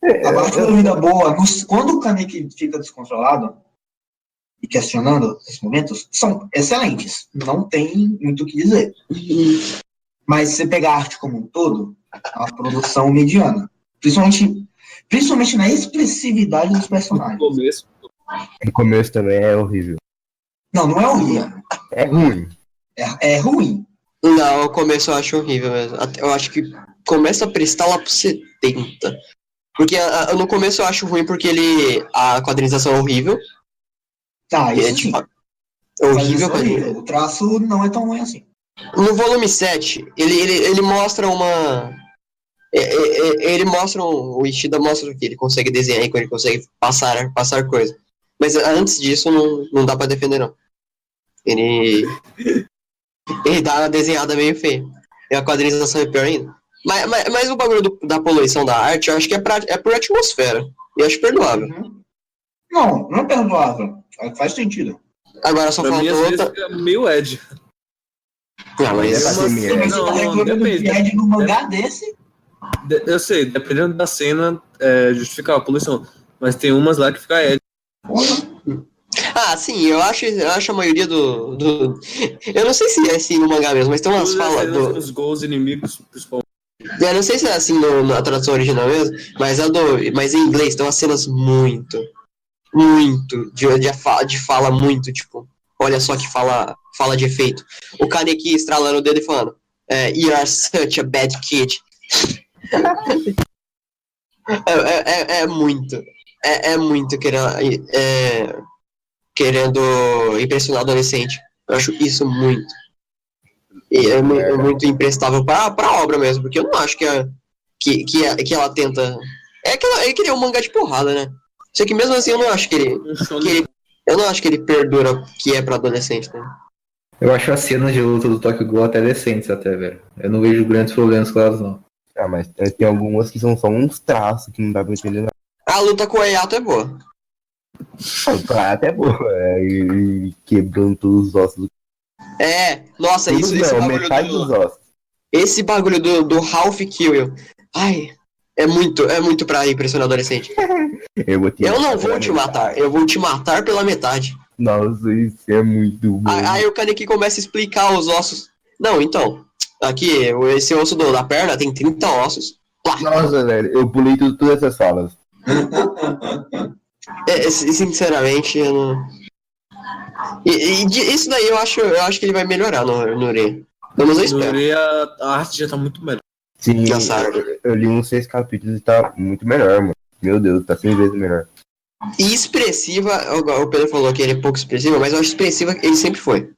A arte poluída boa, quando o Kaneki fica descontrolado e questionando esses momentos, são excelentes. Não tem muito o que dizer. Mas se você pegar a arte como um todo, é uma produção mediana. Principalmente na expressividade dos personagens. No começo também é horrível. Não é horrível. É ruim. É ruim. Não, o começo eu acho horrível mesmo. Eu acho que começa a prestar lá pro 70. Porque no começo eu acho ruim porque a quadrinização é horrível. Tá, isso sim. É horrível. O traço não é tão ruim assim. No volume 7, ele mostra uma... Ele mostra... O Ishida mostra que ele consegue desenhar e ele consegue passar coisa. Mas antes disso não dá pra defender, não. Ele dá uma desenhada meio feia. E a quadrinização é pior ainda. Mas o bagulho da poluição da arte, eu acho que é por atmosfera. E eu acho perdoável. Não é perdoável. Faz sentido. Agora só faltou outra... É meio Ed. Não, mas... Você tá reclamando de Ed num mangá desse? Eu sei, dependendo da cena, justificar a poluição. Mas tem umas lá que fica Ed. Sim, eu acho a maioria do... Eu não sei se é assim no mangá mesmo, mas tem umas falas os gols inimigos, principalmente. Eu não sei se é assim na tradução original mesmo, mas em inglês tem umas cenas muito de fala muito, tipo, olha só que fala de efeito. O Kaneki estralando o dedo e falando, You are such a bad kid. É muito. É muito querendo impressionar o adolescente. Eu acho isso muito. E é muito imprestável para a obra mesmo, porque eu não acho que ela tenta. Que ele queria um mangá de porrada, né? Só que mesmo assim eu não acho que ele perdura que é para adolescente, né? Eu acho as cenas de luta do Tokyo Ghoul até decentes até, velho. Eu não vejo grandes problemas com elas, não. Ah, mas tem algumas que são só uns traços que não dá pra entender nada. A luta com o Ayato é boa. Até boa, e quebrando todos os ossos. Nossa, Todos esse não, bagulho metade dos ossos. Esse bagulho do Ralph Kill. Ai, é muito pra impressionar o adolescente. Eu não vou te matar, eu vou te matar pela metade. Nossa, isso é muito bom. Aí o Kaneki começa a explicar os ossos. Não, então, aqui, esse osso da perna tem 30 ossos. Nossa, velho, eu pulei todas essas falas. Sinceramente, eu não... isso daí eu acho que ele vai melhorar no Ure. Vamos eu espero. No Ure a arte já tá muito melhor. Sim, eu li uns 6 capítulos e tá muito melhor, mano. Meu Deus, tá 100 vezes melhor. E expressiva, o Pedro falou que ele é pouco expressivo, mas eu acho expressiva ele sempre foi.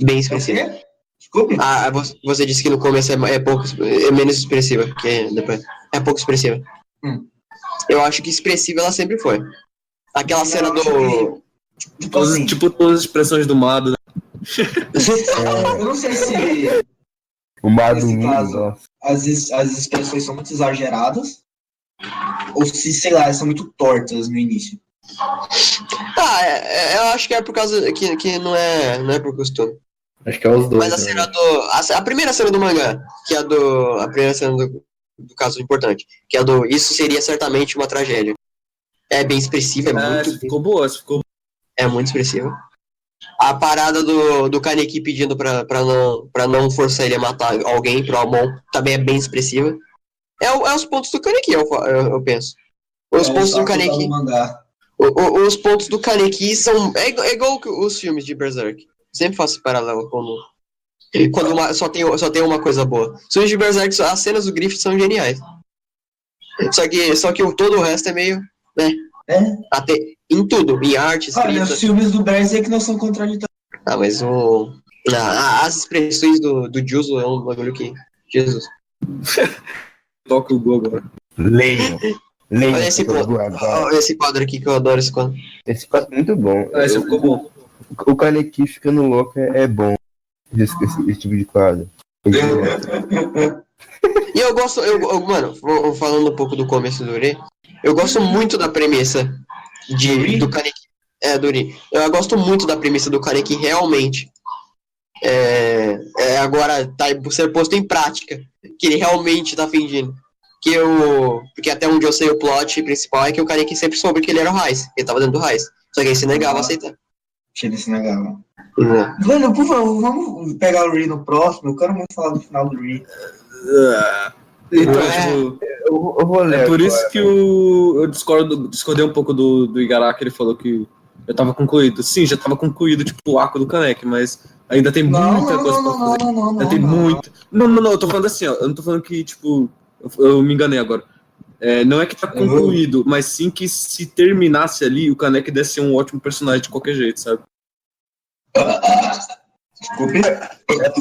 Bem expressivo. Desculpe? Você disse que no começo é menos expressiva, que depois é pouco expressiva. Eu acho que expressiva ela sempre foi. Aquela cena do... Tipo todas as expressões do Mado, né? Eu não sei se O Mado nesse caso as expressões são muito exageradas ou se, sei lá, são muito tortas no início. Eu acho que é por causa que não é por costume. Acho que é os dois. Mas a cena a primeira cena do mangá, que é a primeira cena do caso importante, que é isso seria certamente uma tragédia. É bem expressiva, Ficou boa. É muito expressiva. A parada do Kaneki pedindo pra não forçar ele a matar alguém pro Amon também é bem expressiva. É os pontos do Kaneki, eu penso. Os pontos do Kaneki. Os pontos do Kaneki são. É igual os filmes de Berserk. Sempre faço esse paralelo quando só tem uma coisa boa. Os filmes de Berserk, as cenas do Griffith são geniais. Só que todo o resto é meio. Né? Até em tudo, em arte, escrita. Os filmes do Berserk não são contraditórios. Mas as expressões do Juzo é um bagulho que... Jesus. Toca o Gol agora. Leiam. Olha esse quadro aqui, que eu adoro esse quadro. Esse quadro é muito bom. Esse ficou bom. O Kaneki ficando louco é bom. Esse tipo de quadro. E eu gosto... mano, falando um pouco do começo do Ure, eu gosto muito da premissa do Kaneki. Do Uri. Eu gosto muito da premissa do Kaneki realmente agora tá ser posto em prática, que ele realmente tá fingindo. Porque até onde eu sei o plot principal é que o Kaneki sempre soube que ele era o Raiz, ele tava dentro do Raiz, só que ele se negava a aceitar. Ele se negava. Velho, por favor, vamos pegar o Uri no próximo, eu quero muito falar do final do Uri. Então, eu vou ler. É por isso que eu discordei um pouco do Igarashi, ele falou que eu tava concluído. Sim, já tava concluído, tipo, o arco do Kaneki, mas ainda tem muita coisa pra fazer. Ainda tem muito. Não, eu tô falando assim, ó. Eu não tô falando que, tipo, eu me enganei agora. Não é que tá concluído, mas sim que se terminasse ali, o Kaneki deve ser um ótimo personagem de qualquer jeito, sabe? Desculpe.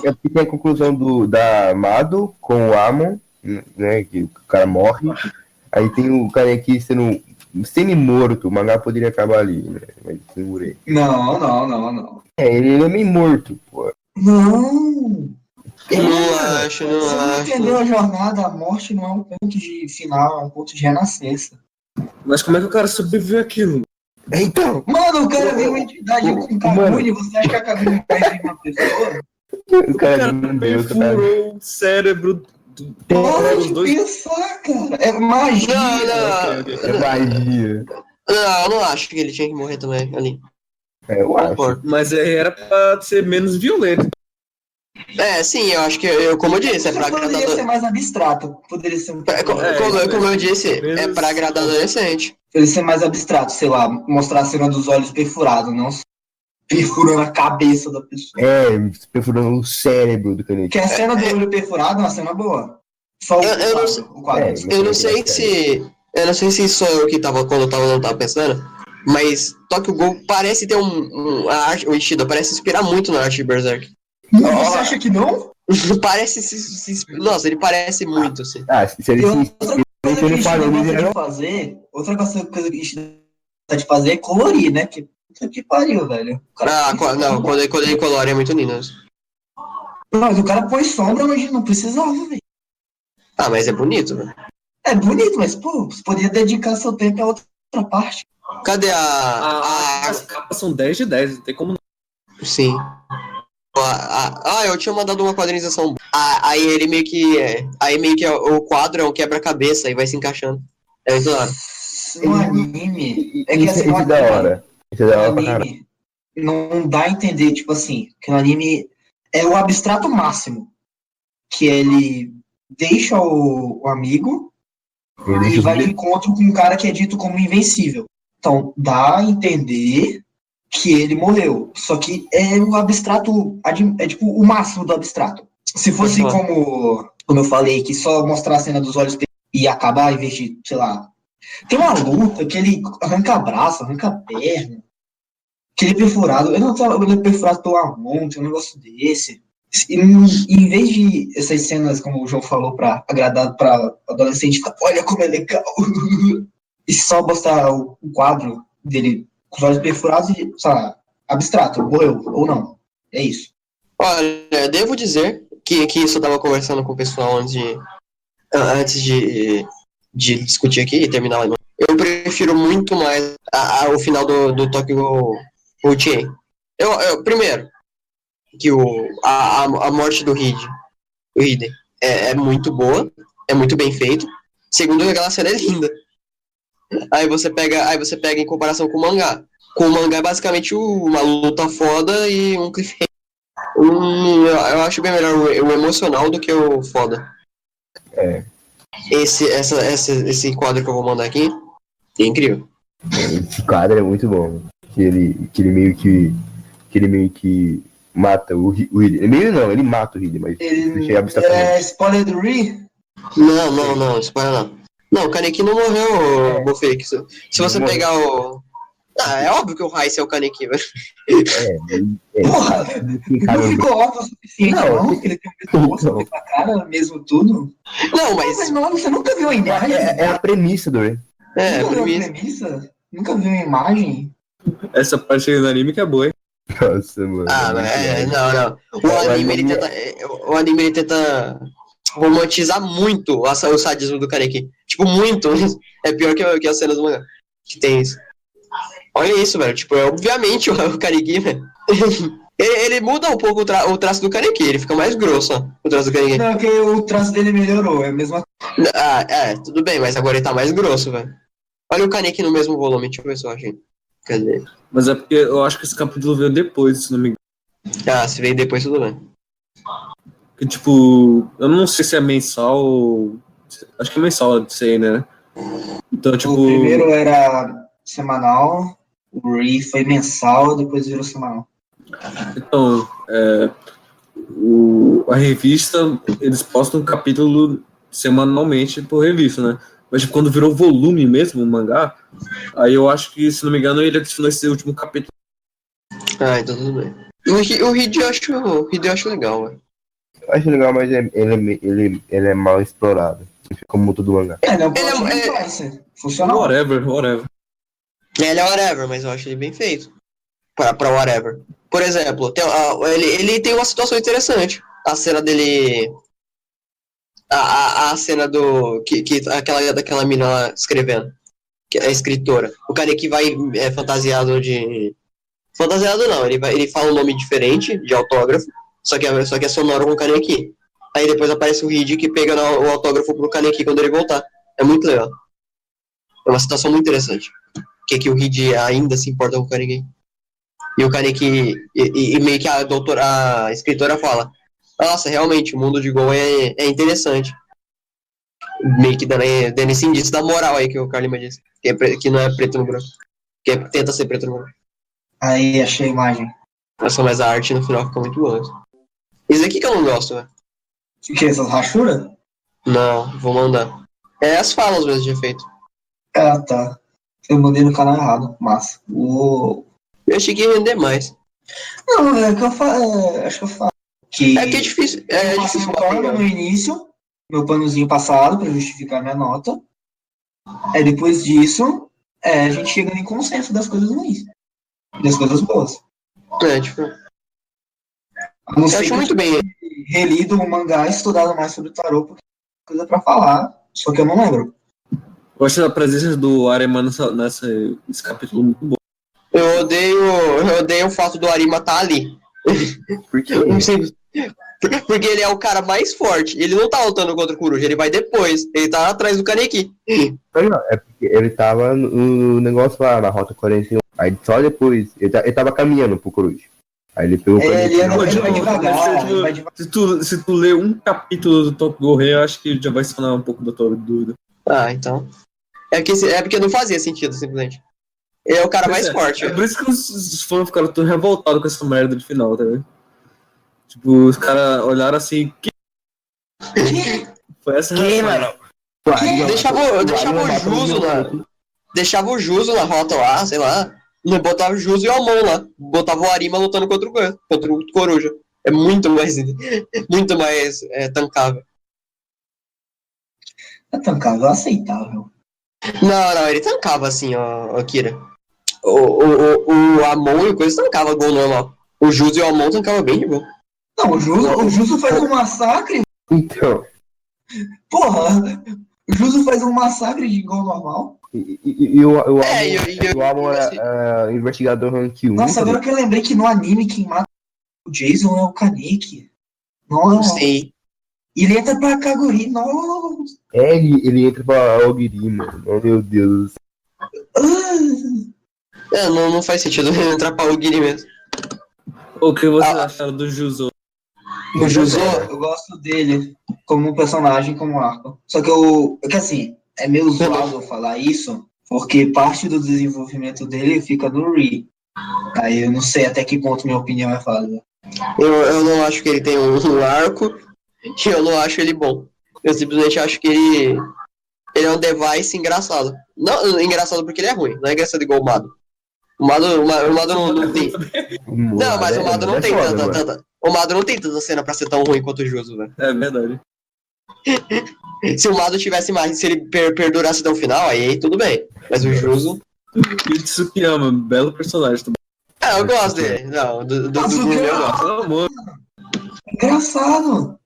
Aqui tem a conclusão da Mado com o Amon, né? Que o cara morre. Aí tem o Kaneki sendo semi-morto, o mangá poderia acabar ali, né? Mas segurei. Não. Ele é meio morto, pô. Não acho. Você não entendeu a jornada, a morte não é um ponto de final, é um ponto de renascença. Mas como é que o cara sobreviveu aquilo? Então, mano, o cara viu uma entidade com Kaguni, você acha que a Kaguni perde uma pessoa? O cara perfurou o cérebro Para os de dois. pensar, cara. É magia. é magia. Não, eu não acho que ele tinha que morrer também ali. Eu acho. Mas era pra ser menos violento. Sim, eu acho que, como eu disse, é pra agradar... Poderia ser mais abstrato. Poderia ser como eu disse, é pra agradar adolescente. Poderia ser mais abstrato, sei lá, mostrar a cena dos olhos perfurados, não perfurando a cabeça da pessoa. Perfurando o cérebro do Kaneki. Que a cena do olho perfurado é uma cena boa. Só o quadro. Eu não sei se. Eu não sei se sou eu que tava, quando eu não tava pensando, mas Tokyo Ghoul parece ter a arte, o Ishida parece inspirar muito na arte de Berserk. Você acha que não? Parece nossa, ele parece muito, assim. Se ele se Outra coisa que o Ishida gosta de fazer, outra coisa que o Ishida gosta de fazer é colorir, né? Que pariu, velho. Não, quando ele colore é muito lindo. Mas o cara põe sombra onde não precisava, velho. Mas é bonito, velho. É bonito, mas, pô, você poderia dedicar seu tempo a outra parte. Cadê As capas são 10 de 10, não tem como não. Sim. Eu tinha mandado uma quadrinização. Aí ele meio que. Aí meio que o quadro é um quebra-cabeça e vai se encaixando. É muito da hora. No anime. É que Isso assim, é da hora. Isso é da hora pra caralho. anime não dá a entender, tipo assim, que no anime é o abstrato máximo. Que ele deixa o amigo e vai de encontro com um cara que é dito como invencível. Então, dá a entender que ele morreu. Só que é o abstrato, é tipo o máximo do abstrato. Se fosse como eu falei, que só mostrar a cena dos olhos e acabar, em vez de, sei lá. Tem uma luta que ele arranca braço, arranca perna. Que ele é perfurado. Eu não sei, ele é perfurado pela mão, tem um negócio desse. Em vez de essas cenas, como o João falou, pra agradar pra adolescente, ficar, olha como é legal. E só mostrar o quadro dele com os olhos perfurados e, sei lá, abstrato, morreu ou não. É isso. Olha, devo dizer que isso eu tava conversando com o pessoal antes de discutir aqui e terminar lá. Eu prefiro muito mais o final do Tokyo Ghoul Chain. Primeiro, que a morte do Hiden é muito boa, é muito bem feito. Segundo, aquela cena é linda. Aí você pega em comparação com o mangá. Com o mangá é basicamente uma luta foda e um cliffhanger. Eu acho bem melhor o emocional do que o foda. Esse quadro que eu vou mandar aqui é incrível. Esse quadro é muito bom. Que ele meio que mata o Hiden. Meio não, ele mata o Hiden, mas ele é spoiler do Ri? Não, spoiler não. Não, o Kaneki não morreu, Bofei. Se você pegar o... é óbvio que o Rice é o Kaneki, velho. Porra, não ficou óbvio o suficiente, não? Que ele tem um moço com a cara, mesmo tudo. Não, mas... Não, você nunca viu a imagem? É a premissa do Ri. Nunca viu a premissa? Nunca viu a imagem? Essa parte aí do anime que é boa, hein? Nossa, mano. Não. O anime ele tenta romantizar muito o sadismo do Kaneki. Tipo, muito. É pior que as cenas do mangá. Que tem isso. Olha isso, velho. Tipo, obviamente o Kaneki, velho. Ele muda um pouco o traço do Kaneki. Ele fica mais grosso, ó, o traço do Kaneki. Não, porque o traço dele melhorou. É a mesma coisa. Tudo bem, mas agora ele tá mais grosso, velho. Olha o Kaneki no mesmo volume. Deixa eu ver se eu achei. Cadê? Mas é porque eu acho que esse capítulo veio depois, se não me engano. Se veio depois, tudo bem. Que, tipo, eu não sei se é mensal. Acho que é mensal, sei, né? Então, tipo. O primeiro era semanal, o Ri foi mensal, depois virou semanal. Então, a revista, eles postam um capítulo semanalmente por revista, né? Mas tipo, quando virou volume mesmo, o mangá, aí eu acho que, se não me engano, ele adicionou esse último capítulo. Então tudo bem. O Hid eu acho legal, velho. Eu acho legal, mas ele é mal explorado. Como todo mangá. Funcional. Whatever. Ele é whatever, mas eu acho ele bem feito. Pra whatever. Por exemplo, ele tem uma situação interessante. A cena dele... A cena do... daquela mina lá escrevendo. Que é a escritora. O cara que vai fantasiado de... Fantasiado não, ele fala um nome diferente, de autógrafo, só que é sonoro com o Kaneki. Aí depois aparece o Hid que pega o autógrafo pro Kaneki quando ele voltar. É muito legal. É uma situação muito interessante. Que o Hid ainda se importa com o Kaneki. E o Kaneki, e meio que a escritora fala, nossa, realmente, o mundo de Gon é interessante. Meio que dando esse indício da moral aí que o Karlima disse. Que não é preto no branco. Que tenta ser preto no branco. Aí, achei a imagem. Mas a arte no final fica muito boa. Isso aqui que eu não gosto, velho. O que? Essas rachuras? Não, vou mandar. É as falas mesmo de efeito. Ah, tá. Eu mandei no canal errado. Massa. Eu achei que ia render mais. Não, é que eu falo. Acho que eu falo. Que É que é difícil. É eu difícil passei um pano no início, meu panozinho passado, pra justificar minha nota. Aí depois disso, a gente chega em consenso das coisas ruins. Das coisas boas. tipo. A não Eu ser acho que eu muito bem. tivesse relido o mangá e estudado mais sobre o tarô, porque tem coisa pra falar, só que eu não lembro. Eu acho a presença do Arima nesse capítulo muito bom. Eu odeio o fato do Arima estar ali. Por quê? Porque ele é o cara mais forte. Ele não tá lutando contra o Coruja, ele vai depois. Ele tá atrás do Kaneki. Não, é porque ele tava no negócio lá, na Rota 41. Aí só depois, ele tava caminhando pro Coruja. Aí ele pegou o Ele canete. vai devagar, ele vai devagar. Se tu ler um capítulo do Top Gohan, eu acho que já vai sanar um pouco da tua dúvida. Ah, então. É porque não fazia sentido, simplesmente. Ele é o cara mais forte. É por isso que os fãs ficaram tão revoltados com essa merda de final, tá vendo? Tipo, os caras olharam assim. Foi essa Que, reação. mano? Deixava o Juzo na rota lá, sei lá. Não botava o Juzo e o Amon lá. Botava o Arima lutando contra o Coruja. É muito mais tancável. É tancável, aceitável. Não, ele tancava assim, ó, Kira. O Amon e o coisa tancava gol normal. O Juzo e o Amon tancavam bem de boa. Não, o Justo faz um massacre. Então. Porra, o Justo faz um massacre de gol normal. E o Amon é investigador rank 1. Nossa, agora que eu lembrei que no anime quem mata o Jason é o Kaneki. Nossa. Sim. E ele entra pra Kaguri. Nossa. Ele entra pra Ogiri, mano. Oh, meu Deus. Não faz sentido entrar pra Ogiri mesmo. O que vocês acharam do Juzo? O Juzo, Eu gosto dele como um personagem, como arco. Só que que assim, é meio zoado eu falar isso, porque parte do desenvolvimento dele fica no Ri. Aí eu não sei até que ponto minha opinião é válida. eu não acho que ele tem um arco e eu não acho ele bom. Eu simplesmente acho que ele é um device engraçado. Não engraçado porque ele é ruim, não é engraçado igual o Mado. O Mado não tem. Não, mas o Mado não tem tanta. O Mado não tem tanta cena pra ser tão ruim quanto o Juzo, velho. É verdade. Se o Mado tivesse mais, se ele perdurasse até o final, aí tudo bem. Mas o Juzo. E o Tsukiyama, belo personagem também. Eu gosto dele. Não, do Gourmet eu gosto. Amor. Engraçado.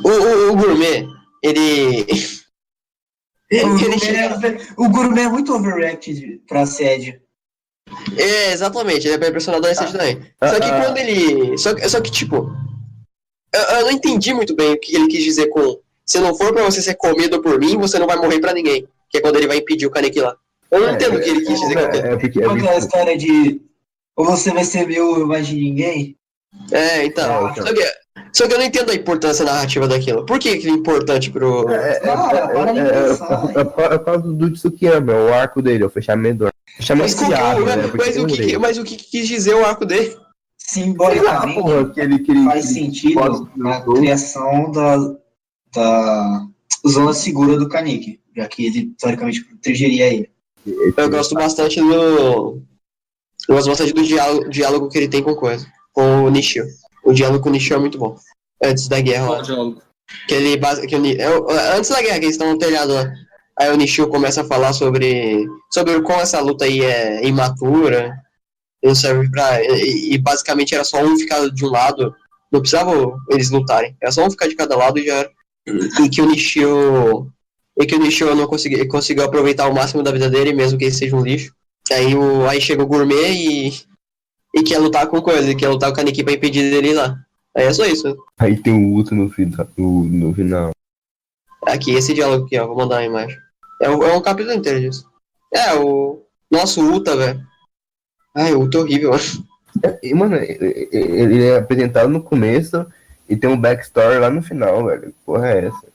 O Gourmet, ele. O Gourmet é muito overreacted pra sede. Exatamente, ele é pra impressionar adolescente também. Só que quando ele. Só que, tipo. Eu não entendi muito bem o que ele quis dizer com. Se não for pra você ser comido por mim, você não vai morrer pra ninguém. Que é quando ele vai impedir o Kaneki lá. Eu não entendo o que ele quis dizer com aquilo. Tipo aquela história de. Ou você vai ser meu ou mais de ninguém? Então. Só que eu não entendo a importância narrativa daquilo. Por que é importante pro. É por causa do Tsukiyama, o arco dele, o fechamento. Mas o que quis dizer o arco dele? Simbolicamente faz sentido na criação da zona segura do Kaneki, já que ele teoricamente protegeria ele. Eu gosto bastante do diálogo que ele tem com com o Nishio. O diálogo com o Nishio é muito bom. Antes da guerra lá. Antes da guerra, que eles estão no telhado lá. Aí o Nishio começa a falar sobre como essa luta aí é imatura. Não serve pra. E basicamente era só um ficar de um lado. Não precisava eles lutarem. Era só um ficar de cada lado e já era. E que o Nishio não conseguiu aproveitar o máximo da vida dele, mesmo que ele seja um lixo. Aí chega o Gourmet e quer lutar com coisa, quer lutar com o Kaneki pra impedir dele ir lá. Aí é só isso. Aí tem o Uta no final. Aqui, esse diálogo aqui, ó. Vou mandar uma imagem. É um capítulo inteiro disso. O nosso Uta, velho. Ai, o Uta é horrível, Mano, ele é apresentado no começo e tem um backstory lá no final, velho. Que porra é essa?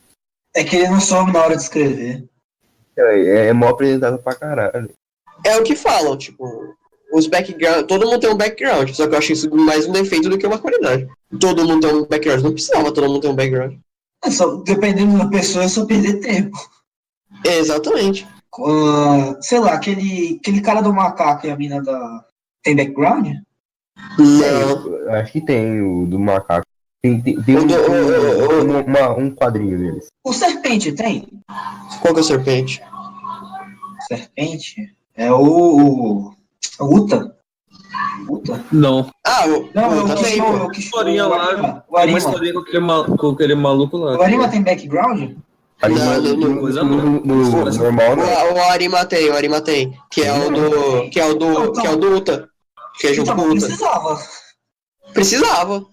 É que ele não soube na hora de escrever. É mó apresentado pra caralho. É o que falam, tipo. os background, todo mundo tem um background, só que eu acho isso mais um defeito do que uma qualidade. Todo mundo tem um background, não precisava todo mundo ter um background. Dependendo da pessoa, é só perder tempo. Exatamente. Sei lá, aquele cara do macaco e a mina da... Tem background? Não. Eu acho que tem o do macaco. Tem um quadrinho deles. O serpente tem? Qual que é o serpente? Serpente? É o Uta? Uta? Não. Ah, Não, tá bem, pô. que Historinha lá. O Tem uma Arima. historinha com aquele maluco lá. O Arima tem background? Ali Não, coisa no normal, não. O Arima tem, que é o do Uta. Que é junto Então, com o não Uta. Precisava.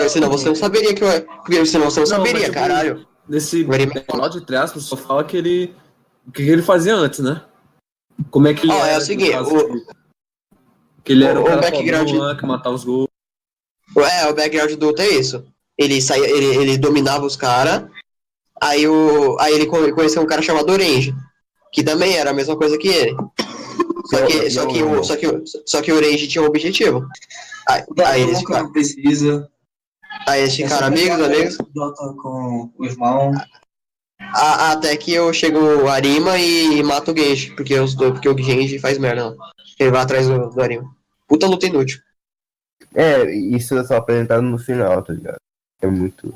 Senão você não saberia que eu... Porque senão você não saberia, mas, tipo, caralho. Nesse O Arima- episódio, entre aspas, só fala que ele... O que ele fazia antes, né? Como é que ele é era, o seguinte, no caso, que ele era o o cara background- fodão lá, que matava os gols. o background do Uta é isso. Ele dominava os caras, aí ele conheceu um cara chamado Orange, que também era a mesma coisa que ele. Só que o Orange tinha um objetivo. Aí eles ficaram amigos. Dota com o irmão. Até que eu chego o Arima e mato o Genji, porque o Genji faz merda, não. Ele vai atrás do Arima. Puta luta inútil. Isso é só apresentado no final, tá ligado? É muito.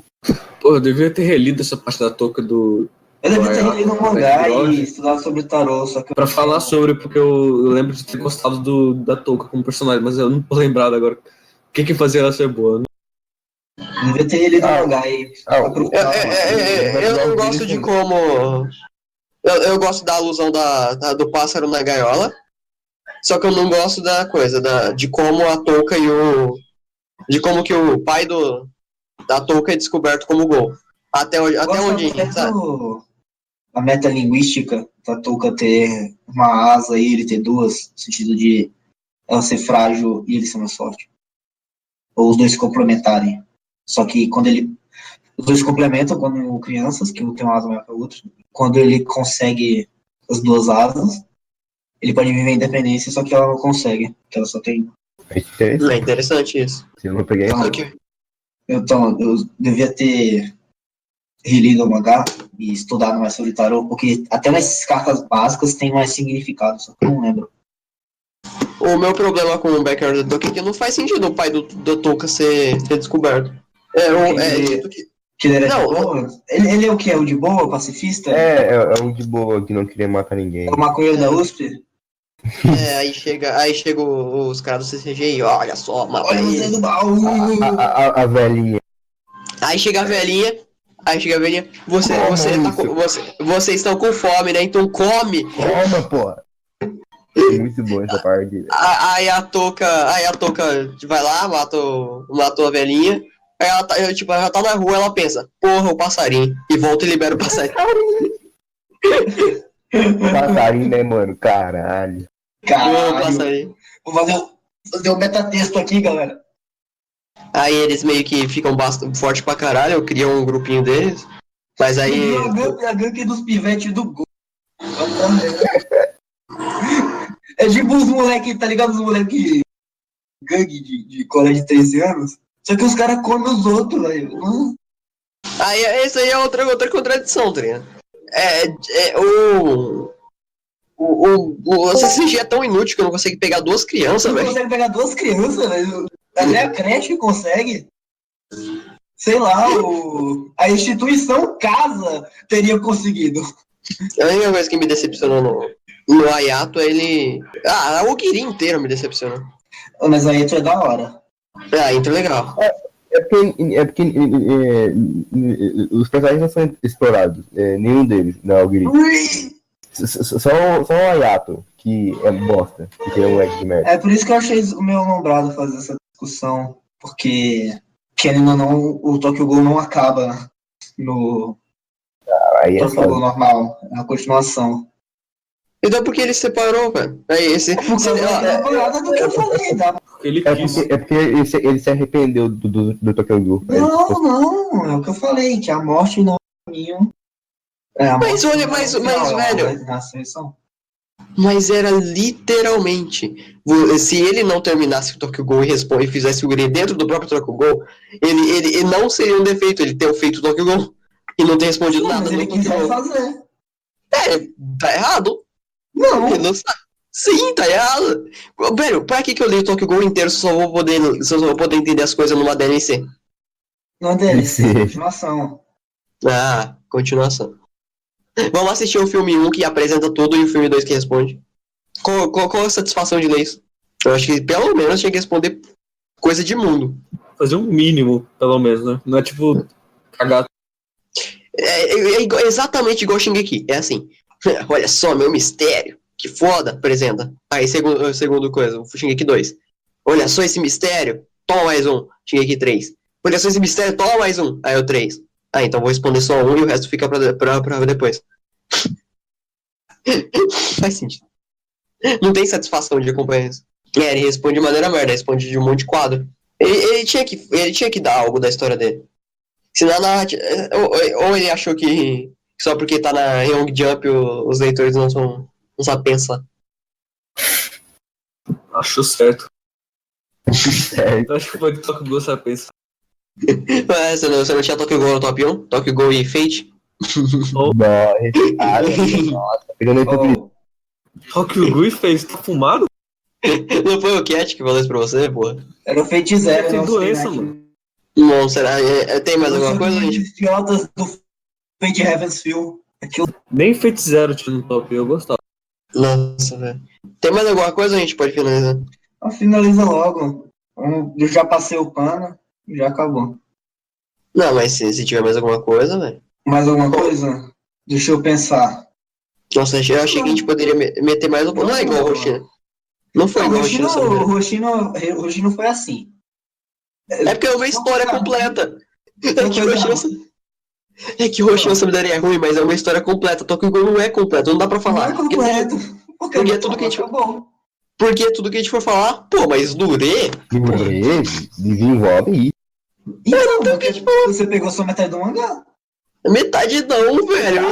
Pô, eu devia ter relido essa parte da touca do... Eu devia ter lido no mangá e estudado sobre o tarô, só que... Pra falar sobre, porque eu lembro de ter gostado da touca como personagem, mas eu não tô lembrado agora o que fazia ela ser boa. Eu devia ter lido no mangá e... Eu não gosto de como... Eu gosto da alusão do pássaro na gaiola, só que eu não gosto da coisa, de como a touca de como que o pai da touca é descoberto como Gol. Até onde sabe? A metalinguística da touca ter uma asa e ele ter duas, no sentido de ela ser frágil e ele ser mais forte. Ou os dois se complementarem. Só que os dois se complementam quando crianças, que um tem uma asa maior que a outra. Quando ele consegue as duas asas, ele pode viver a independência, só que ela não consegue, porque ela só tem... É interessante isso. Eu não peguei. Então, eu devia ter relido o mangá e estudado mais sobre tarô, porque até nas cartas básicas tem mais significado, só que eu não lembro. O meu problema com o background da Touka é que não faz sentido o pai do Touka ser descoberto. Que ele era de boa? Ele é o que? É o de boa, pacifista? É um de boa que não queria matar ninguém. É o maconheiro da USP? Aí chega os caras do CCG e olha só, mata Olha ele. você do baú! A velhinha. Aí chega a velhinha, vocês estão com fome, né? Então come. Toma, pô. Muito boa essa parte. Aí a Touka vai lá, matou a velhinha. Aí ela já tá na rua, ela pensa, porra, o passarinho. E volta e libera o passarinho. Passarinho, né, mano? Caralho. Porra, o passarinho. Vou fazer um metatexto aqui, galera. Aí eles meio que ficam forte pra caralho, criam um grupinho deles. Mas aí. A gangue dos pivetes do gol. É tipo os moleques, tá ligado? Os moleques gangue de colégio de 13 anos. Só que os caras comem os outros, velho. Aí isso aí é outra contradição, tá ligado? O CCG é tão inútil que eu não consigo pegar duas crianças, velho. Não consegue pegar duas crianças, velho. Até a creche consegue. Sei lá, a instituição casa teria conseguido. A única coisa que me decepcionou no Ayato é ele. O Kiri inteiro me decepcionou. Mas a intro é da hora. A intro é legal. É porque os personagens não são explorados. Nenhum deles na Algiri. Só o Ayato, que é bosta, que é um moleque de merda. É por isso que eu achei o meu nombrado fazer essa discussão. Porque, querendo ou não, o Tokyo Ghoul não acaba no Aí Tokyo Ghoul normal. É uma continuação. Então por que ele separou, velho? Aí esse. Por causa da parada do que eu falei, tá? Ele porque ele se arrependeu do Tokyo Ghoul. Não, é o que eu falei, que a morte não é o caminho. Mas, velho. Mas era literalmente. Se ele não terminasse o Tokyo Ghoul e fizesse o guri dentro do próprio Tokyo Ghoul, ele não seria um defeito ele ter feito o Tokyo Ghoul e não ter respondido Sim, nada mas no ele Tokyo quiser Ghoul. fazer. Tá errado. Não, Ele não sabe. Sim, tá errado. Velho, pra que eu li o Tokyo Ghoul inteiro se eu só vou poder entender as coisas numa DLC? não é DLC, Sim. continuação. Ah, continuação. Vamos assistir o filme 1 que apresenta tudo e o filme 2 que responde. Qual a satisfação de ler isso? Eu acho que pelo menos tinha que responder coisa de mundo. Fazer um mínimo, pelo menos, né? Não é tipo cagar. Exatamente igual Shingeki. É assim. Olha só, meu mistério. Que foda, apresenta. Aí, segundo coisa, o Shingeki 2. Olha só esse mistério. Toma mais um. Shingeki 3. Olha só esse mistério, toma mais um. Aí o 3. Ah, então vou responder só um e o resto fica pra depois. Faz sentido. Não tem satisfação de acompanhar isso. Ele responde de maneira merda, responde de um monte de quadro. Ele tinha que dar algo da história dele. Senão a narrativa. Ou ele achou que só porque tá na Young Jump os leitores não sabem pensar. Acho certo. Certo. Eu acho que pode tocar o gosto a pensar. Mas você não tinha Tokyo Ghoul no top 1? Tokyo Ghoul e Fate? Nossa, pegando aí pra Oh, Tokyo Ghoul fez, tá fumado? Não foi o Cat que falou isso pra você, porra? era o Fate Zero, Tem não doença, sei, mano. Não, será? Tem mais alguma coisa, Os gente? idiotas do Fate Heavensfield. Aquilo Nem Fate Zero tinha no top, eu gostava. Nossa, velho. Tem mais alguma coisa, a gente pode finalizar? não finaliza logo. Eu já passei o pano, já acabou. Não, mas se tiver mais alguma coisa, velho. Mais alguma coisa? Deixa eu pensar. Nossa, eu achei que a gente poderia meter mais um pouco. Não é igual o Roshina. Não foi igual o Roshina Samurai. Roshino foi assim. É porque é uma história completa. É que Não. Roshina Samurai é ruim, mas é uma história completa. Tokyo Ghoul não é completo, não dá pra Não falar. é completo. Porque é tudo que a gente... acabou. Porque tudo que a gente for falar, pô, mas Dure? desenvolve isso. Então, porque você pegou só metade do mangá. Metade não, velho.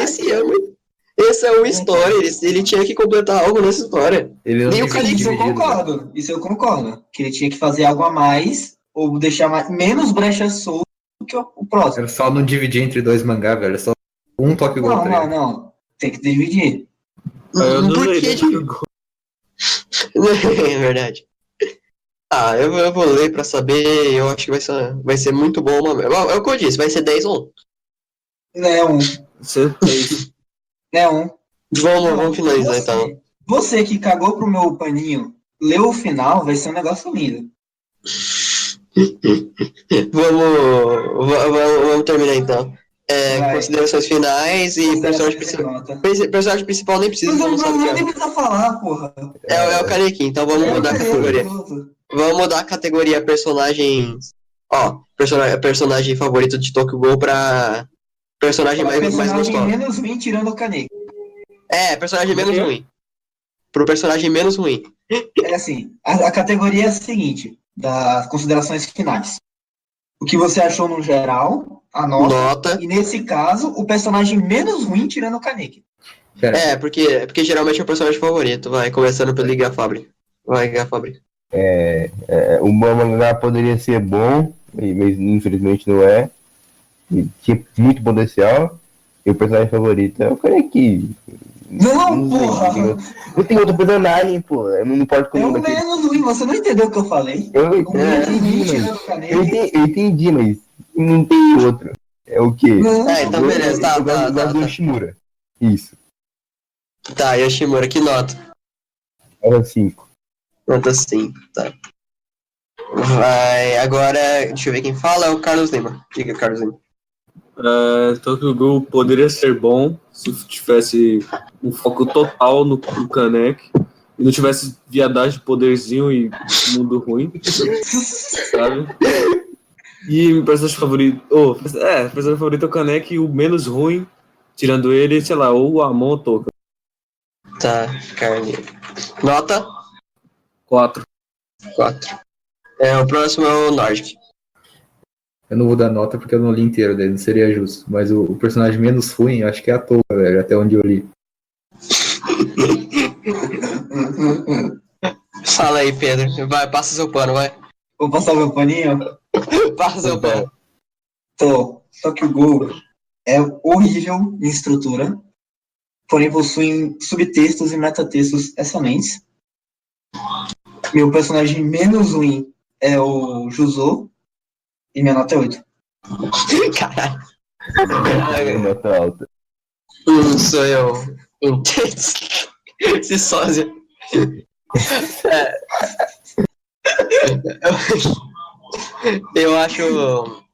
Esse é uma história. Ele tinha que completar algo nessa história. Ele não Nem o fica Kaneki Isso eu dividido. concordo. Isso eu concordo. Que ele tinha que fazer algo a mais, ou deixar menos brechas soltas do que o próximo. Era só não dividir entre dois mangá, velho. É só um Tokyo Ghoul. tá ligado? Não. Tem que dividir. Eu não Por leio que? Tokyo Ghoul. É verdade. Ah, eu vou ler pra saber. Eu acho que vai ser muito bom. É o que eu disse, vai ser 10 ou 1. Não, Você fez. não. Vamos finalizar então. Você que cagou pro meu paninho, leu o final, vai ser um negócio lindo. Vamos terminar então. Vai. Considerações finais e personagem principal. Nota. Personagem principal nem precisa, Mas todo eu mundo sabe não que nem precisa falar, porra. é o Kaneki, então vamos mudar a categoria. Vamos mudar a categoria personagens. Ó, personagem favorito de Tokyo Ghoul pra personagem mais gostoso. menos ruim tirando o Kaneki. Personagem menos ruim. Pro personagem menos ruim. É assim, a categoria é a seguinte, das considerações finais. O que você achou no geral, a nota. E nesse caso, o personagem menos ruim tirando o Kaneki. Porque geralmente é o personagem favorito. Vai, começando pelo Liga Fábrica. Vai, Liga Fábrica. O mangá poderia ser bom, mas infelizmente não é. E tinha muito potencial. E o personagem favorito é o Kaneki. Não, porra! Não tem outro personagem, pô. Eu não importo com É o o daquele. menos ruim, você não entendeu o que eu falei? Eu entendi, mas não tem outro. É o quê? Não. Então beleza, tá. Eu gosto do Yoshimura. Isso. Tá, Yoshimura, que nota? Era 5. Nota 5, tá. Vai, agora, deixa eu ver quem fala, é o Carlos Lima. Diga, Carlos Lima. Tokyo Ghoul poderia ser bom se tivesse um foco total no Kaneki e não tivesse viadagem de poderzinho e mundo ruim, sabe? E meu personagem favorito, personagem favorito é o Kaneki e o menos ruim, tirando ele, sei lá, ou o Amon ou o Toka. Tá, Carne. Nota? 4. 4. O próximo é o Nordic. Eu não vou dar nota porque eu não li inteiro dele, não seria justo. Mas o personagem menos ruim, acho que é a Touka, velho, até onde eu li. Fala aí, Pedro. Vai, passa seu pano, vai. Vou passar meu paninho. Passa seu pano. Só que o Go é horrível em estrutura, porém possui subtextos e metatextos excelentes. Meu personagem menos ruim é o Juzou, e minha nota é 8. Caralho. Nota alta. Sou eu. Esse sósia. Eu acho.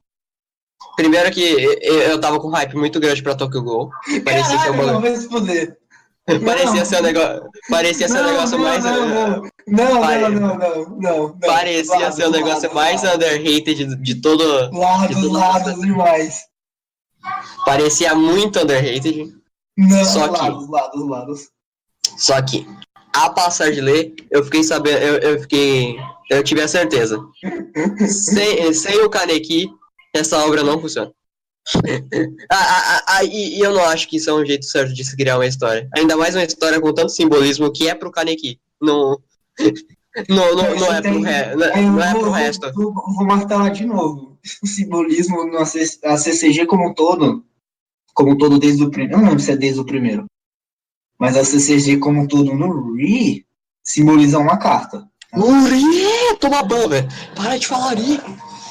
Primeiro que eu tava com um hype muito grande pra Tokyo Ghoul. Parecia ser uma... não, vai se fuder. Parecia ser um negócio. Parecia ser um negócio mais. Não. Parecia ser o negócio mais underrated de todo. Lados demais. Parecia muito underrated. Não, Só que. Lados. Só que, a passar de ler, eu fiquei sabendo. Eu tive a certeza. Sem o Kaneki, essa obra não funciona. E eu não acho que isso é um jeito certo de se criar uma história. Ainda mais uma história com tanto simbolismo que é pro Kaneki. Não é pro resto. Vou martelar de novo. O simbolismo a CCG como um todo desde o primeiro. Eu não lembro se é desde o primeiro. Mas a CCG como um todo no Re simboliza uma carta. Uri, toma banho, velho. Para de falar Uri.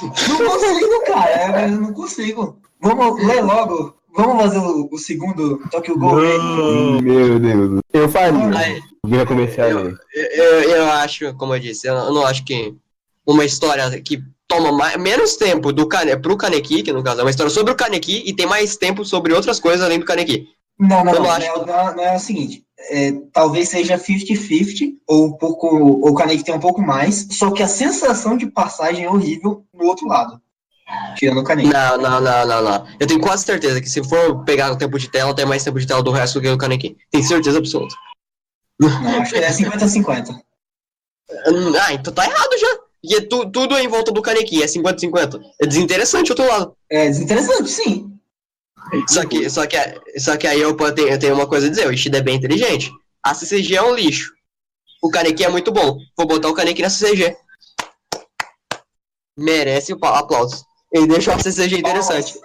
Não consigo, cara. Eu não consigo. Vamos ler logo. Vamos fazer o segundo Tokyo Ghoul. Meu Deus. Eu faria. Aí, Eu já comecei a ler. eu acho, como eu disse, eu não acho que uma história que toma menos tempo pro Kaneki, que no caso é uma história sobre o Kaneki, e tem mais tempo sobre outras coisas além do Kaneki. Não acho. Não é o seguinte. Talvez seja 50-50, ou o Kaneki tem um pouco mais, só que a sensação de passagem é horrível no outro lado. Tirando o Kaneki. Não. Eu tenho quase certeza que se for pegar o tempo de tela, tem mais tempo de tela do resto do que o Kaneki. Tenho certeza absoluta. Não, acho que é 50-50. Então tá errado já. Porque tudo é em volta do Kaneki, é 50-50. É desinteressante o outro lado. É desinteressante, sim. Só que aí eu tenho uma coisa a dizer, o Ishida é bem inteligente. A CCG é um lixo. O Kaneki é muito bom. Vou botar o Kaneki na CCG. Merece o aplauso. Ele deixou a CCG interessante.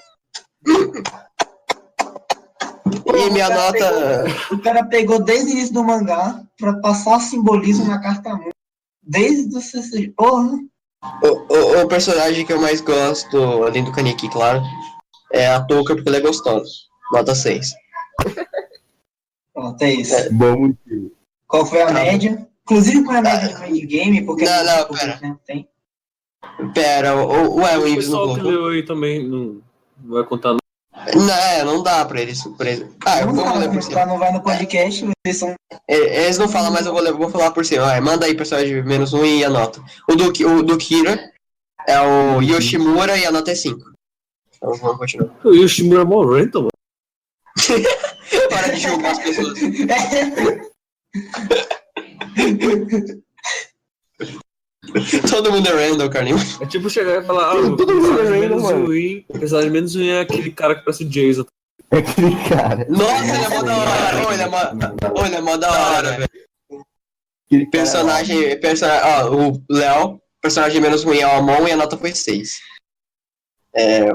E minha nota... O cara pegou desde o início do mangá pra passar simbolismo na carta 1. Desde o CCG. Porra. O personagem que eu mais gosto, além do Kaneki, claro, é a Touka, porque ela é gostosa. Nota 6. Pronto, é isso. Bom motivo. Qual foi a média? Inclusive, qual é a média do endgame? Porque pera. Tempo tem. Pera, o Ives não colocou. O pessoal que colocou. leu aí também não vai contar. Não dá pra eles. Eu vou ler por cima. Não vai no podcast, vocês são... Eles não falam, mas eu vou falar por cima. Vai, manda aí personagem menos 1 e a nota. O do Kira é o Yoshimura e a nota é 5. Então vamos continuar. O Yoshimura é mó random, mano. Para de julgar as pessoas. Todo mundo é random, Carlinhos. É tipo chegar e falar, Todo mundo é random, mano. o personagem menos ruim é aquele cara que parece o Jason. É aquele cara. Nossa, ele é mó da hora. Ele é mó da hora, velho. Aquele Personagem, o Léo, personagem menos ruim é o Amon e a nota foi 6.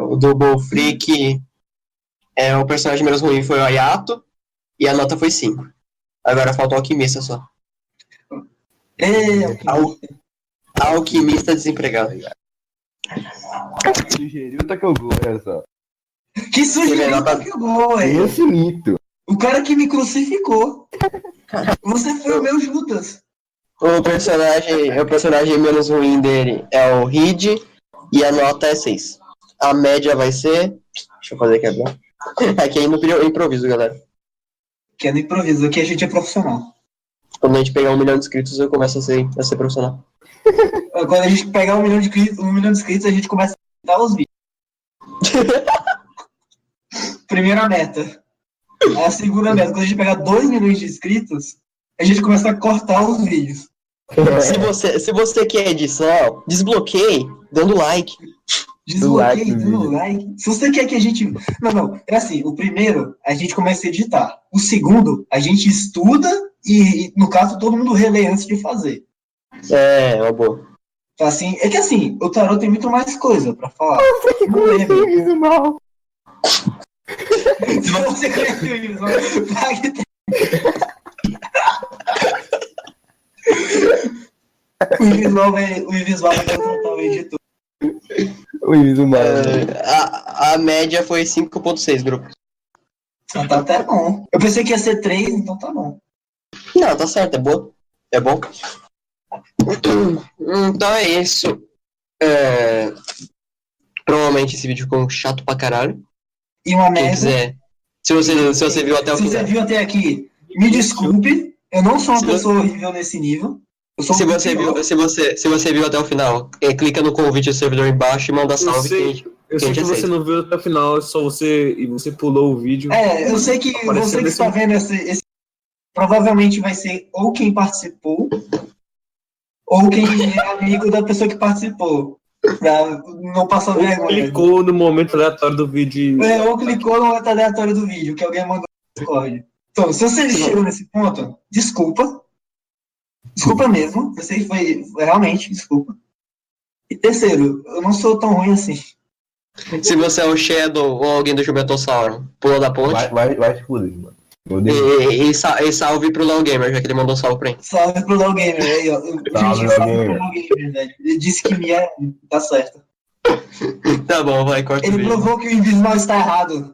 O Double Freak, o personagem menos ruim foi o Ayato e a nota foi 5. Agora falta o Alquimista só. Alquimista desempregado. Sugeriu o Tokyo Ghoul, olha só. Que sugeriu o Tokyo Ghoul, velho. Esse mito. O cara que me crucificou. Você foi o meu Judas. O personagem menos ruim dele é o Reed e a nota é 6. A média vai ser... Deixa eu fazer aqui agora. Aqui é no improviso, galera. Que é no improviso, aqui a gente é profissional. Quando a gente pegar 1 milhão de inscritos, eu começo a ser profissional. Quando a gente pegar 1 milhão de inscritos, a gente começa a editar os vídeos. Primeira meta. A segunda meta, quando a gente pegar 2 milhões de inscritos, a gente começa a cortar os vídeos. Se você quer edição, desbloqueie, dando like. Desbloqueie, dando like. Se você quer que a gente... Não. É assim, o primeiro, a gente começa a editar. O segundo, a gente estuda e, no caso, todo mundo relê antes de fazer. É uma boa. Então, assim, é que assim, o tarô tem muito mais coisa pra falar. Não lembro. Se você conhece o Invismal, pague. O Invismal vai contratar o editor. O Invisível. A média foi 5.6 grupos. Então tá até bom. Eu pensei que ia ser 3, então tá bom. Não, tá certo, é bom. É bom. Então é isso. Provavelmente esse vídeo ficou chato pra caralho. E uma Quem merda. quiser. Se você viu até o Se você final. viu até aqui, me desculpe. Eu não sou uma Se pessoa horrível nesse nível. Eu sou Se um você pior. viu, se você viu até o final, clica no convite do servidor embaixo e manda salve. Eu sei que você não viu até o final, é só você e você pulou o vídeo. Eu sei que você que está vendo esse provavelmente vai ser ou quem participou ou quem é amigo da pessoa que participou. Pra não passar Ou vergonha. clicou no momento aleatório do vídeo. Ou clicou no momento aleatório do vídeo que alguém mandou no Discord. Então, se você chegou nesse ponto, desculpa. Desculpa mesmo. Eu sei que foi realmente, desculpa. E terceiro, eu não sou tão ruim assim. Se você é o Shadow ou alguém do Jumentossauro, pula da ponte. Vai te fuder, mano. E salve pro Léo Gamer, já que ele mandou salve pra mim. Salve pro Léo Gamer aí, ó. Salve, Gente, salve Léo pro Gamer. Léo Gamer, velho. Ele disse que minha tá certo. Tá bom, vai, corta o Ele vídeo. provou que o Invismal está errado.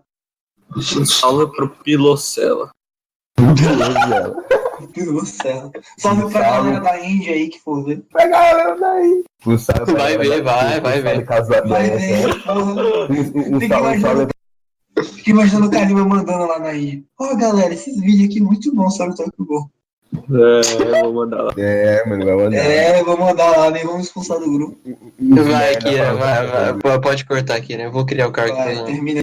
Salve pro Pilocela. Nossa. Salve pra galera da Índia aí que for ver. Pra galera daí. Vai ver, vai ver. Vai ver, porra. Fica imaginando o Carlinhos mandando lá na Índia. Ó, galera, esses vídeos aqui muito bons, sabe o que eu vou. Eu vou mandar lá. Mano, vai mandar. Vou mandar lá, nem vamos expulsar do grupo. Vai, Kira, vai. Pode cortar aqui, né? Eu vou criar o cargo. Vai, termina.